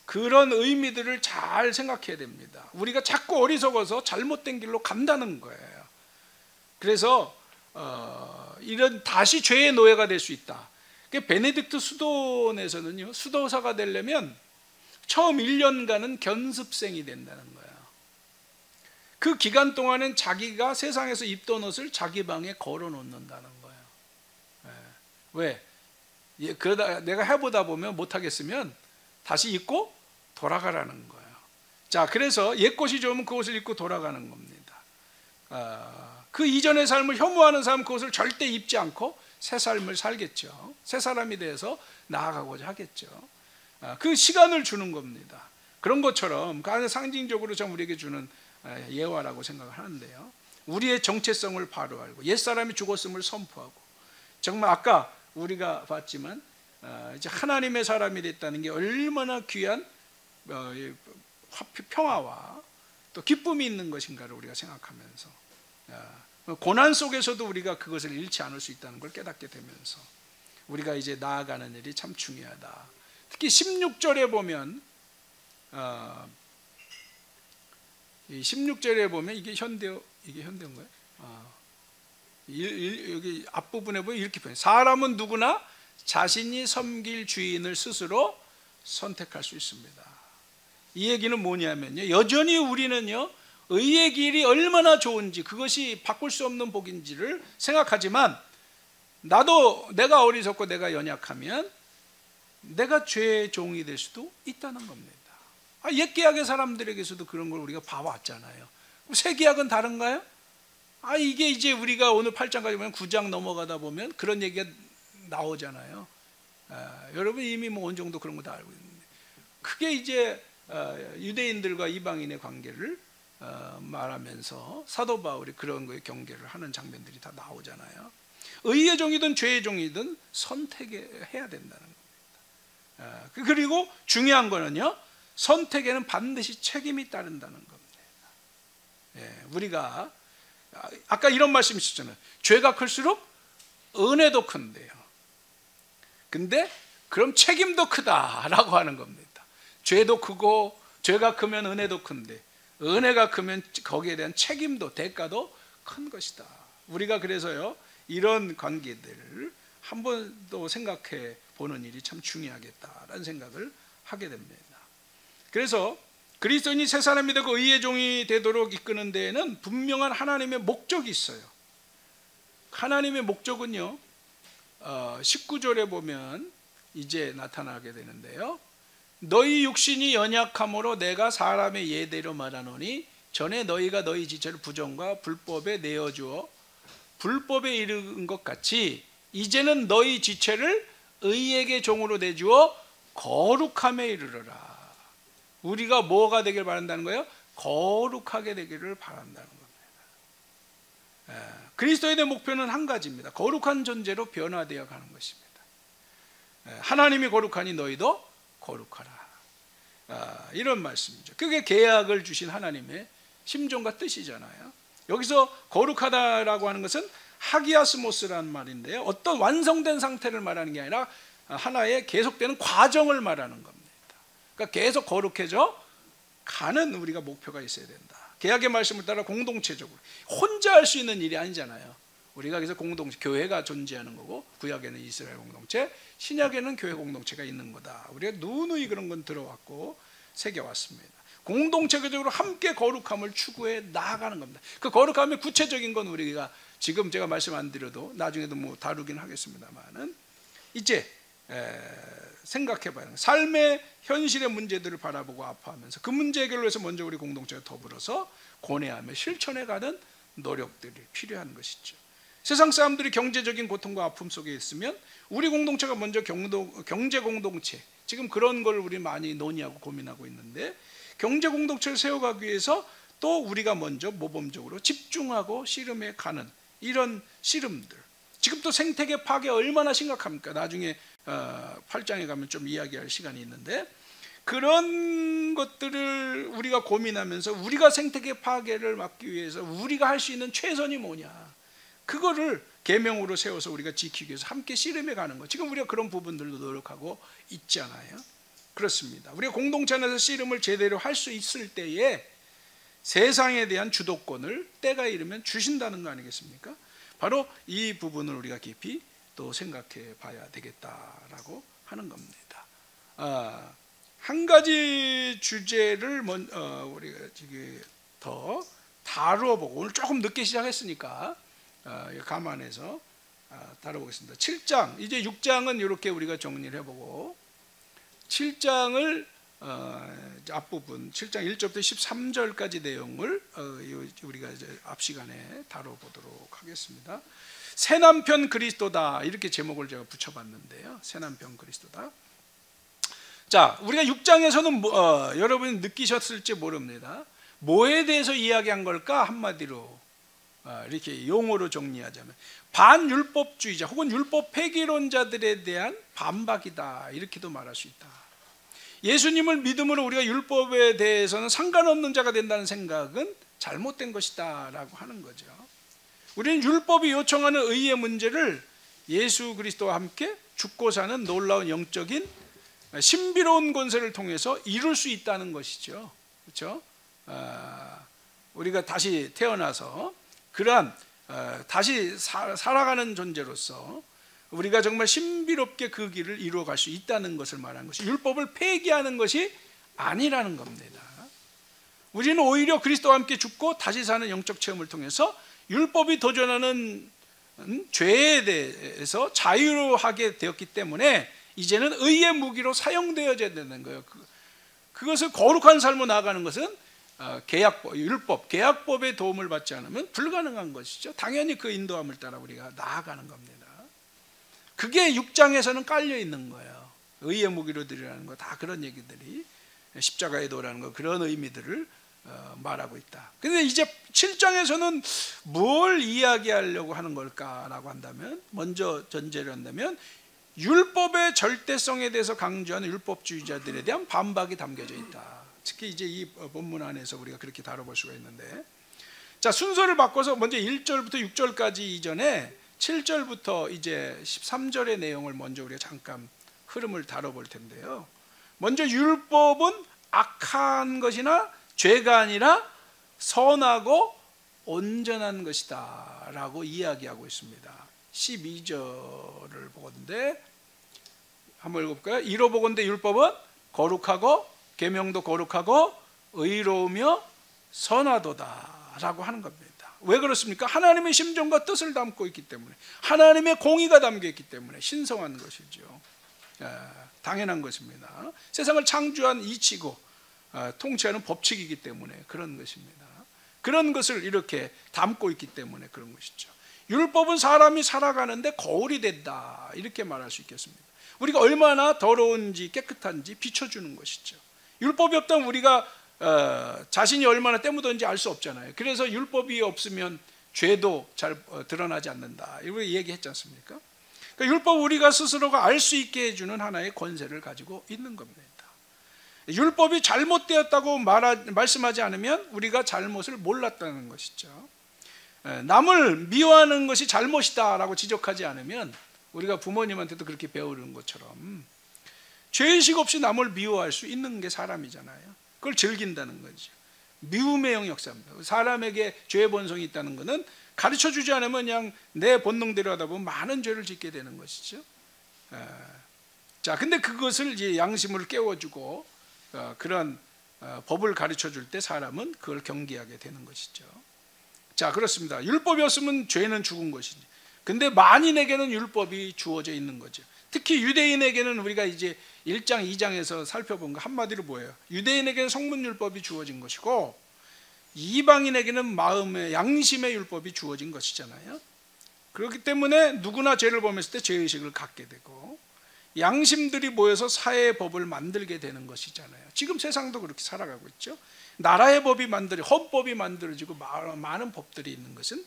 그런 의미들을 잘 생각해야 됩니다. 우리가 자꾸 어리석어서 잘못된 길로 간다는 거예요. 그래서 이런 다시 죄의 노예가 될 수 있다. 베네딕트 수도원에서는요, 수도사가 되려면 처음 1년간은 견습생이 된다는 거예요. 그 기간 동안은 자기가 세상에서 입던 옷을 자기 방에 걸어 놓는다는 거예요. 왜? 그러다 내가 해보다 보면 못하겠으면 다시 입고 돌아가라는 거예요. 자, 그래서 옛것이 좋으면 그 옷을 입고 돌아가는 겁니다. 그 이전의 삶을 혐오하는 사람은 그것을 절대 입지 않고 새 삶을 살겠죠. 새 사람이 돼서 나아가고자 하겠죠. 그 시간을 주는 겁니다. 그런 것처럼 그 안에 상징적으로 좀 우리에게 주는 예화라고 생각을 하는데요. 우리의 정체성을 바로 알고 옛사람이 죽었음을 선포하고 정말 아까 우리가 봤지만 이제 하나님의 사람이 됐다는 게 얼마나 귀한 평화와 또 기쁨이 있는 것인가를 우리가 생각하면서 고난 속에서도 우리가 그것을 잃지 않을 수 있다는 걸 깨닫게 되면서 우리가 이제 나아가는 일이 참 중요하다. 특히 16절에 보면 이 16절에 보면 이게 현대인가요? 여기 앞부분에 보면 이렇게 표현해요. 사람은 누구나 자신이 섬길 주인을 스스로 선택할 수 있습니다. 이 얘기는 뭐냐면요, 여전히 우리는요 의의 길이 얼마나 좋은지 그것이 바꿀 수 없는 복인지를 생각하지만 내가 어리석고 내가 연약하면 내가 죄의 종이 될 수도 있다는 겁니다. 옛 계약의 사람들에게서도 그런 걸 우리가 봐왔잖아요. 새 계약은 다른가요? 이게 이제 우리가 오늘 8장까지 보면 9장 넘어가다 보면 그런 얘기가 나오잖아요. 여러분 이미 뭐 어느 정도 그런 거 다 알고 있는데 그게 이제 유대인들과 이방인의 관계를 말하면서 사도 바울이 그런 거에 경계를 하는 장면들이 다 나오잖아요. 의의 종이든 죄의 종이든 선택해야 된다는 겁니다. 그리고 중요한 거는요, 선택에는 반드시 책임이 따른다는 겁니다. 우리가 아까 이런 말씀 있었잖아요. 죄가 클수록 은혜도 큰데요. 근데 그럼 책임도 크다라고 하는 겁니다. 죄도 크고 죄가 크면 은혜도 큰데 은혜가 크면 거기에 대한 책임도 대가도 큰 것이다. 우리가 그래서요 이런 관계들을 한 번 더 생각해 보는 일이 참 중요하겠다라는 생각을 하게 됩니다. 그래서 그리스도인이 새 사람이 되고 의의 종이 되도록 이끄는 데에는 분명한 하나님의 목적이 있어요. 하나님의 목적은요, 19절에 보면 이제 나타나게 되는데요. 너희 육신이 연약함으로 내가 사람의 예대로 말하노니 전에 너희가 너희 지체를 부정과 불법에 내어주어 불법에 이른 것 같이 이제는 너희 지체를 의에게 종으로 내주어 거룩함에 이르러라. 우리가 뭐가 되길 바란다는 거예요? 거룩하게 되기를 바란다는 겁니다. 그리스도인의 목표는 한 가지입니다. 거룩한 존재로 변화되어 가는 것입니다. 하나님이 거룩하니 너희도 거룩하라. 이런 말씀이죠. 그게 계약을 주신 하나님의 심정과 뜻이잖아요. 여기서 거룩하다라고 하는 것은 하기아스모스라는 말인데요, 어떤 완성된 상태를 말하는 게 아니라 하나의 계속되는 과정을 말하는 겁니다. 그러니까 계속 거룩해져 가는 우리가 목표가 있어야 된다. 계약의 말씀을 따라 공동체적으로 혼자 할 수 있는 일이 아니잖아요. 우리가 그래서 공동체, 교회가 존재하는 거고, 구약에는 이스라엘 공동체, 신약에는 교회 공동체가 있는 거다. 우리가 누누이 그런 건 들어왔고 새겨왔습니다. 공동체적으로 함께 거룩함을 추구해 나아가는 겁니다. 그 거룩함의 구체적인 건 우리가 지금 제가 말씀 안 드려도 나중에도 뭐 다루긴 하겠습니다만은, 이제 생각해 봐요. 삶의 현실의 문제들을 바라보고 아파하면서 그 문제 해결을 위해서 먼저 우리 공동체가 더불어서 고뇌하며 실천해 가는 노력들이 필요한 것이죠. 세상 사람들이 경제적인 고통과 아픔 속에 있으면 우리 공동체가 먼저 경제 공동체, 지금 그런 걸 우리 많이 논의하고 고민하고 있는데, 경제 공동체를 세워가기 위해서 또 우리가 먼저 모범적으로 집중하고 씨름해 가는 이런 씨름들. 지금 또 생태계 파괴 얼마나 심각합니까? 나중에 8장에 가면 좀 이야기할 시간이 있는데, 그런 것들을 우리가 고민하면서 우리가 생태계 파괴를 막기 위해서 우리가 할 수 있는 최선이 뭐냐, 그거를 계명으로 세워서 우리가 지키기 위해서 함께 씨름해 가는 거. 지금 우리가 그런 부분들도 노력하고 있잖아요. 그렇습니다. 우리가 공동체 안에서 씨름을 제대로 할 수 있을 때에 세상에 대한 주도권을 때가 이르면 주신다는 거 아니겠습니까? 바로 이 부분을 우리가 깊이 또 생각해 봐야 되겠다라고 하는 겁니다. 한 가지 주제를 우리가 지금 더 다루어 보고, 오늘 조금 늦게 시작했으니까 감안해서 다뤄보겠습니다. 7장, 이제 6장은 이렇게 우리가 정리를 해보고, 7장을 앞부분 7장 1절부터 13절까지 내용을 우리가 이제 앞 시간에 다뤄보도록 하겠습니다. 새 남편 그리스도다, 이렇게 제목을 제가 붙여봤는데요. 새 남편 그리스도다. 자, 우리가 6장에서는 여러분이 느끼셨을지 모릅니다. 뭐에 대해서 이야기한 걸까? 한마디로 이렇게 용어로 정리하자면 반율법주의자 혹은 율법 폐기론자들에 대한 반박이다, 이렇게도 말할 수 있다. 예수님을 믿음으로 우리가 율법에 대해서는 상관없는 자가 된다는 생각은 잘못된 것이다 라고 하는 거죠. 우리는 율법이 요청하는 의의 문제를 예수 그리스도와 함께 죽고 사는 놀라운 영적인 신비로운 권세를 통해서 이룰 수 있다는 것이죠. 그렇죠? 우리가 다시 태어나서 그러한 다시 살아가는 존재로서 우리가 정말 신비롭게 그 길을 이루어갈 수 있다는 것을 말하는 것이, 율법을 폐기하는 것이 아니라는 겁니다. 우리는 오히려 그리스도와 함께 죽고 다시 사는 영적 체험을 통해서 율법이 도전하는 죄에 대해서 자유하게 되었기 때문에 이제는 의의 무기로 사용되어야 되는 거예요. 그것을 거룩한 삶으로 나아가는 것은 율법, 계약법의 도움을 받지 않으면 불가능한 것이죠. 당연히 그 인도함을 따라 우리가 나아가는 겁니다. 그게 6장에서는 깔려 있는 거예요. 의의 무기로 드리라는 거, 다 그런 얘기들이, 십자가의 도라는 거, 그런 의미들을 말하고 있다. 그런데 이제 7장에서는 뭘 이야기하려고 하는 걸까라고 한다면, 먼저 전제를 한다면 율법의 절대성에 대해서 강조하는 율법주의자들에 대한 반박이 담겨져 있다. 특히 이제 이 본문 안에서 우리가 그렇게 다뤄볼 수가 있는데, 자, 순서를 바꿔서 먼저 1절부터 6절까지 이전에 7절부터 이제 13절의 내용을 먼저 우리가 잠깐 흐름을 다뤄볼 텐데요. 먼저 율법은 악한 것이나 죄가 아니라 선하고 온전한 것이다 라고 이야기하고 있습니다. 12절을 보건대 한번 읽어볼까요? 이로 보건대 율법은 거룩하고 계명도 거룩하고 의로우며 선하도다라고 하는 겁니다. 왜 그렇습니까? 하나님의 심정과 뜻을 담고 있기 때문에, 하나님의 공의가 담겨 있기 때문에 신성한 것이죠. 당연한 것입니다. 세상을 창조한 이치고 통치하는 법칙이기 때문에 그런 것입니다. 그런 것을 이렇게 담고 있기 때문에 그런 것이죠. 율법은 사람이 살아가는데 거울이 된다, 이렇게 말할 수 있겠습니다. 우리가 얼마나 더러운지 깨끗한지 비춰주는 것이죠. 율법이 없다면 우리가 자신이 얼마나 때묻었는지 알 수 없잖아요. 그래서 율법이 없으면 죄도 잘 드러나지 않는다, 이렇게 얘기했지 않습니까? 그러니까 율법, 우리가 스스로가 알 수 있게 해주는 하나의 권세를 가지고 있는 겁니다. 율법이 잘못되었다고 말씀하지 않으면 우리가 잘못을 몰랐다는 것이죠. 남을 미워하는 것이 잘못이다라고 지적하지 않으면, 우리가 부모님한테도 그렇게 배우는 것처럼 죄의식 없이 남을 미워할 수 있는 게 사람이잖아요. 그걸 즐긴다는 거죠. 미움의 영역사입니다. 사람에게 죄의 본성이 있다는 것은 가르쳐주지 않으면 그냥 내 본능대로 하다 보면 많은 죄를 짓게 되는 것이죠. 자, 근데 그것을 이제 양심을 깨워주고 그런 법을 가르쳐줄 때 사람은 그걸 경계하게 되는 것이죠. 자, 그렇습니다. 율법이 없으면 죄는 죽은 것이지. 근데 만인에게는 율법이 주어져 있는 거죠. 특히 유대인에게는 우리가 이제 1장, 2장에서 살펴본 거 한마디로 뭐예요? 유대인에게는 성문율법이 주어진 것이고, 이방인에게는 마음의, 양심의 율법이 주어진 것이잖아요. 그렇기 때문에 누구나 죄를 범했을 때 죄의식을 갖게 되고, 양심들이 모여서 사회의 법을 만들게 되는 것이잖아요. 지금 세상도 그렇게 살아가고 있죠. 나라의 법이 헌법이 만들어지고 많은 법들이 있는 것은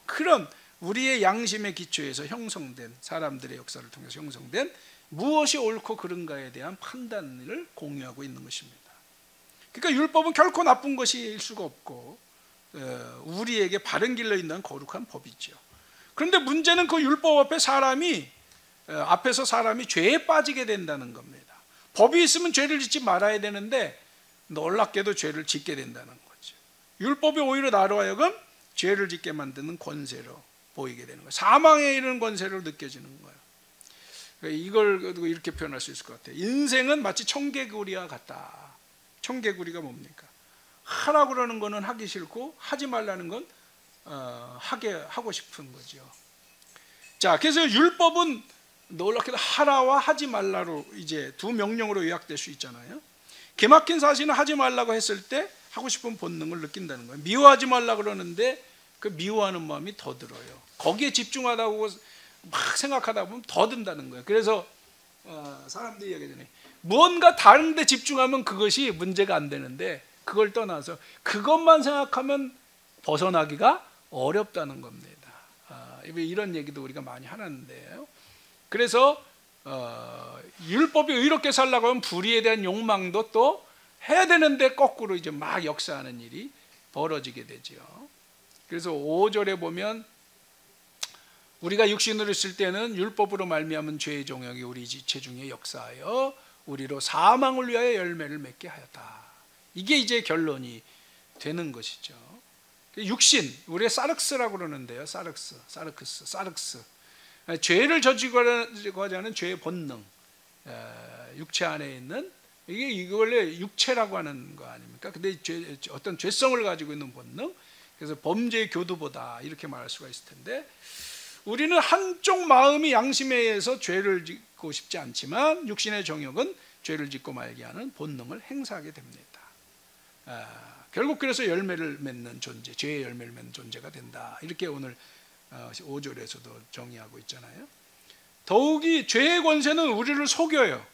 그런 우리의 양심의 기초에서 형성된, 사람들의 역사를 통해서 형성된 무엇이 옳고 그른가에 대한 판단을 공유하고 있는 것입니다. 그러니까 율법은 결코 나쁜 것일 수가 없고 우리에게 바른 길로 인도하는 거룩한 법이죠. 그런데 문제는 그 율법 앞에서 사람이 죄에 빠지게 된다는 겁니다. 법이 있으면 죄를 짓지 말아야 되는데 놀랍게도 죄를 짓게 된다는 거죠. 율법이 오히려 나로 하여금 죄를 짓게 만드는 권세로 보이게 되는 거예요. 사망에 이르는 권세로 느껴지는 거예요. 이걸 이렇게 표현할 수 있을 것 같아요. 인생은 마치 청개구리와 같다. 청개구리가 뭡니까? 하라고 그러는 거는 하기 싫고 하지 말라는 건 하고 싶은 거죠. 자, 그래서 율법은 놀랍게도 하라와 하지 말라로 이제 두 명령으로 요약될 수 있잖아요. 기막힌 사실은 하지 말라고 했을 때 하고 싶은 본능을 느낀다는 거예요. 미워하지 말라고 그러는데 그 미워하는 마음이 더 들어요. 거기에 집중하다고 막 생각하다 보면 더 든다는 거예요. 그래서 사람들이 얘기하잖아요. 무언가 다른 데 집중하면 그것이 문제가 안 되는데, 그걸 떠나서 그것만 생각하면 벗어나기가 어렵다는 겁니다. 이런 얘기도 우리가 많이 하는데요. 그래서 율법이 의롭게 살려고 하면 불의에 대한 욕망도 또 해야 되는데 거꾸로 이제 막 역사하는 일이 벌어지게 되죠. 그래서 5절에 보면 우리가 육신으로 있을 때는 율법으로 말미암은 죄의 종역이 우리 지체 중에 역사하여 우리로 사망을 위하여 열매를 맺게 하였다. 이게 이제 결론이 되는 것이죠. 육신, 우리가 사륵스라고 그러는데요. 사르크스. 죄를 저지르고자 하는 죄의 본능, 육체 안에 있는, 이게 원래 육체라고 하는 거 아닙니까? 근데 어떤 죄성을 가지고 있는 본능, 그래서 범죄의 교두보다 이렇게 말할 수가 있을 텐데, 우리는 한쪽 마음이 양심에 의해서 죄를 짓고 싶지 않지만 육신의 정욕은 죄를 짓고 말게 하는 본능을 행사하게 됩니다. 결국 그래서 열매를 맺는 존재, 죄의 열매를 맺는 존재가 된다. 이렇게 오늘 5절에서도 정의하고 있잖아요. 더욱이 죄의 권세는 우리를 속여요.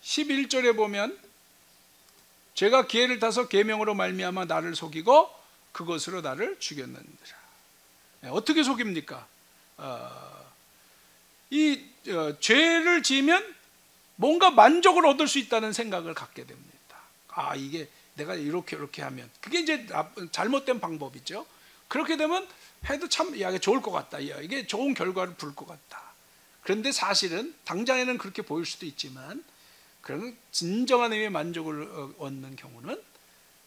11절에 보면 죄가 기회를 타서 계명으로 말미암아 나를 속이고 그것으로 나를 죽였느니라. 어떻게 속입니까? 죄를 지으면 뭔가 만족을 얻을 수 있다는 생각을 갖게 됩니다. 이게 내가 이렇게 하면, 그게 이제 잘못된 방법이죠. 그렇게 되면 해도 참 좋을 것 같다, 이게 좋은 결과를 부를 것 같다. 그런데 사실은 당장에는 그렇게 보일 수도 있지만 그런 진정한 의미의 만족을 얻는 경우는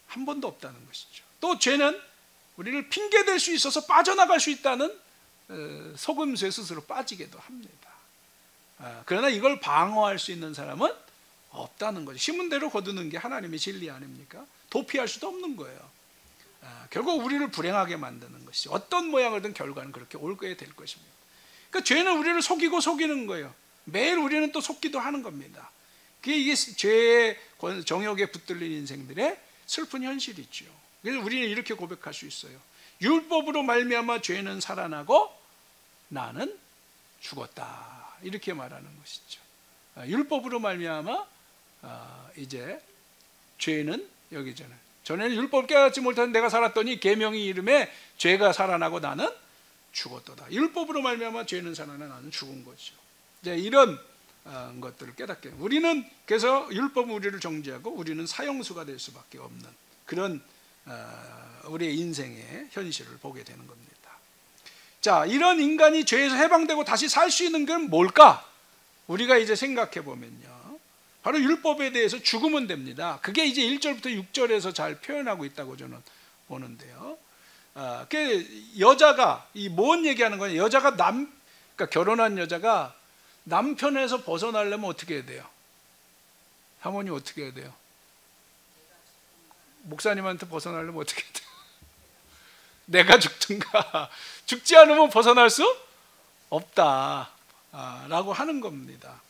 한 번도 없다는 것이죠. 또 죄는 우리를 핑계댈 수 있어서 빠져나갈 수 있다는 속음수에 스스로 빠지기도 합니다. 그러나 이걸 방어할 수 있는 사람은 없다는 거죠. 심은 대로 거두는 게 하나님의 진리 아닙니까? 도피할 수도 없는 거예요. 결국 우리를 불행하게 만드는 것이죠. 어떤 모양이든 결과는 그렇게 올 거에 될 것입니다. 그러니까 죄는 우리를 속이고 속이는 거예요. 매일 우리는 또 속기도 하는 겁니다. 이게 죄의 정욕에 붙들린 인생들의 슬픈 현실이죠. 그래서 우리는 이렇게 고백할 수 있어요. 율법으로 말미암아 죄는 살아나고 나는 죽었다. 이렇게 말하는 것이죠. 율법으로 말미암아 이제 죄는 여기잖아요. 전에는 율법 깨닫지 못한 내가 살았더니 계명이 이름에 죄가 살아나고 나는 죽었도다. 율법으로 말미암아 죄는 살아나 나는 죽은 거죠. 이제 이런 것들을 깨닫게. 우리는 그래서 율법은 우리를 정죄하고 우리는 사형수가 될 수밖에 없는 그런 우리의 인생의 현실을 보게 되는 겁니다. 자, 이런 인간이 죄에서 해방되고 다시 살 수 있는 건 뭘까? 우리가 이제 생각해 보면요. 바로 율법에 대해서 죽으면 됩니다. 그게 이제 1절부터 6절에서 잘 표현하고 있다고 저는 보는데요. 여자가 뭔 얘기하는 거냐? 여자가 그러니까 결혼한 여자가 남편에서 벗어나려면 어떻게 해야 돼요? 사모님 어떻게 해야 돼요? 목사님한테 벗어나려면 어떻게 해야 돼요? 내가 죽든가. 죽지 않으면 벗어날 수 없다 라고 하는 겁니다.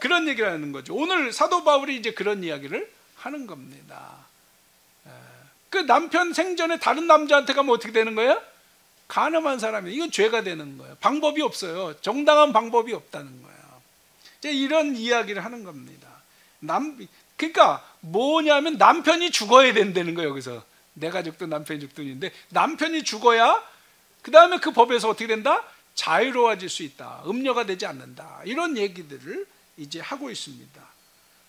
그런 얘기를 하는 거죠. 오늘 사도 바울이 이제 그런 이야기를 하는 겁니다. 그 남편 생전에 다른 남자한테 가면 어떻게 되는 거예요? 간음한 사람이 이건 죄가 되는 거예요. 방법이 없어요. 정당한 방법이 없다는 거예요. 이제 이런 이야기를 하는 겁니다. 그러니까 뭐냐면 남편이 죽어야 된다는 거예요. 여기서 내가 죽든 남편이 죽든인데 남편이 죽어야 그 다음에 그 법에서 어떻게 된다? 자유로워질 수 있다. 음녀가 되지 않는다. 이런 얘기들을 이제 하고 있습니다.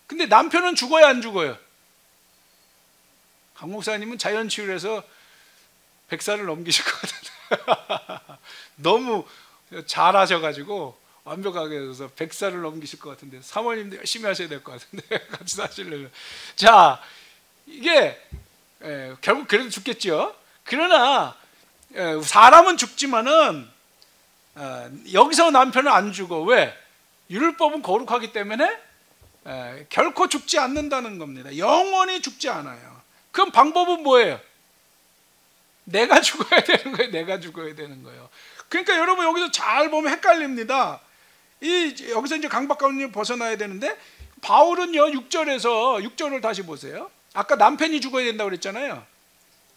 근데 남편은 죽어야 안 죽어요? 강 목사님은 자연치유해서 100살을 넘기실 것 같은데 너무 잘하셔가지고 완벽하게 해서 100살을 넘기실 것 같은데 사모님도 열심히 하셔야 될 것 같은데 같이 사시려면 자 이게 결국 그래도 죽겠죠. 그러나 사람은 죽지만은 여기서 남편은 안 죽어. 왜? 율법은 거룩하기 때문에 결코 죽지 않는다는 겁니다. 영원히 죽지 않아요. 그럼 방법은 뭐예요? 내가 죽어야 되는 거예요. 내가 죽어야 되는 거예요. 그러니까 여러분 여기서 잘 보면 헷갈립니다. 여기서 이제 강박관념이 벗어나야 되는데 바울은요 6절을 다시 보세요. 아까 남편이 죽어야 된다고 그랬잖아요.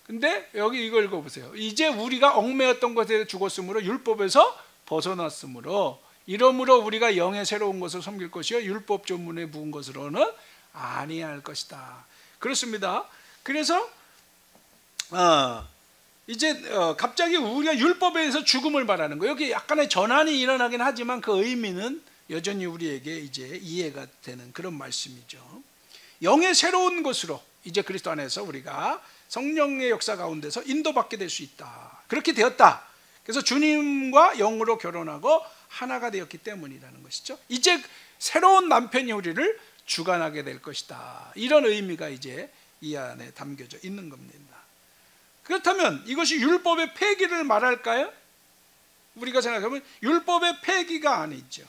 근데 여기 이거 읽어보세요. 이제 우리가 얽매였던 것에 죽었으므로 율법에서 벗어났으므로 이러므로 우리가 영의 새로운 것을 섬길 것이요 율법 조문에 묵은 것으로는 아니할 것이다. 그렇습니다. 그래서 이제 갑자기 우리가 율법에 의해서 죽음을 말하는 거예요. 여기 약간의 전환이 일어나긴 하지만 그 의미는 여전히 우리에게 이제 이해가 되는 그런 말씀이죠. 영의 새로운 것으로 이제 그리스도 안에서 우리가 성령의 역사 가운데서 인도받게 될 수 있다. 그렇게 되었다. 그래서 주님과 영으로 결혼하고 하나가 되었기 때문이라는 것이죠. 이제 새로운 남편이 우리를 주관하게 될 것이다. 이런 의미가 이제 이 안에 담겨져 있는 겁니다. 그렇다면 이것이 율법의 폐기를 말할까요? 우리가 생각하면 율법의 폐기가 아니죠.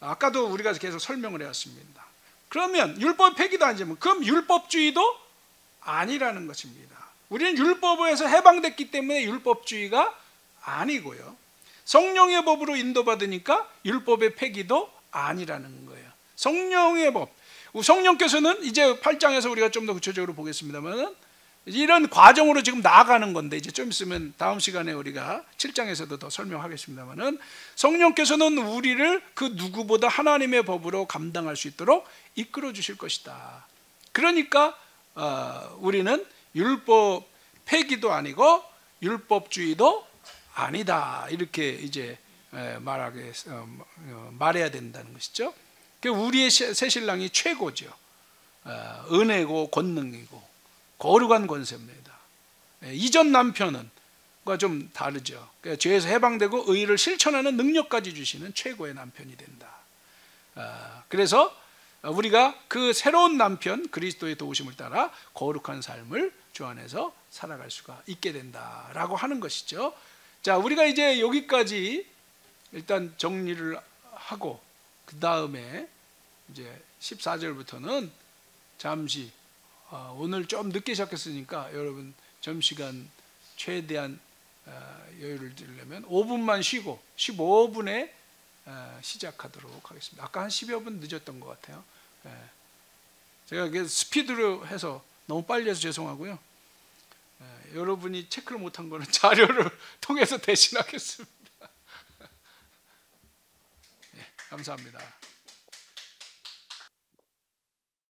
아까도 우리가 계속 설명을 해왔습니다. 그러면 율법 폐기도 아니지만 그럼 율법주의도 아니라는 것입니다. 우리는 율법에서 해방됐기 때문에 율법주의가 아니고요. 성령의 법으로 인도받으니까 율법의 폐기도 아니라는 거예요. 성령의 법. 성령께서는 이제 8장에서 우리가 좀 더 구체적으로 보겠습니다만 이런 과정으로 지금 나아가는 건데 이제 좀 있으면 다음 시간에 우리가 7장에서도 더 설명하겠습니다만 성령께서는 우리를 그 누구보다 하나님의 법으로 감당할 수 있도록 이끌어 주실 것이다. 그러니까 우리는 율법 폐기도 아니고 율법주의도 아니다. 이렇게 이제 말해야 된다는 것이죠. 우리의 새 신랑이 최고죠. 은혜고 권능이고 거룩한 권세입니다. 이전 남편은 좀 다르죠. 죄에서 해방되고 의를 실천하는 능력까지 주시는 최고의 남편이 된다. 그래서 우리가 그 새로운 남편 그리스도의 도우심을 따라 거룩한 삶을 주 안에서 살아갈 수가 있게 된다라고 하는 것이죠. 자, 우리가 이제 여기까지 일단 정리를 하고 그 다음에 이제 14절부터는 잠시 오늘 좀 늦게 시작했으니까 여러분 점심시간 최대한 여유를 드리려면 5분만 쉬고 15분에 시작하도록 하겠습니다. 아까 한 10여 분 늦었던 것 같아요. 제가 스피드로 해서 너무 빨리 해서 죄송하고요. 여러분이 체크를 못한 거는 자료를 통해서 대신하겠습니다. 감사합니다.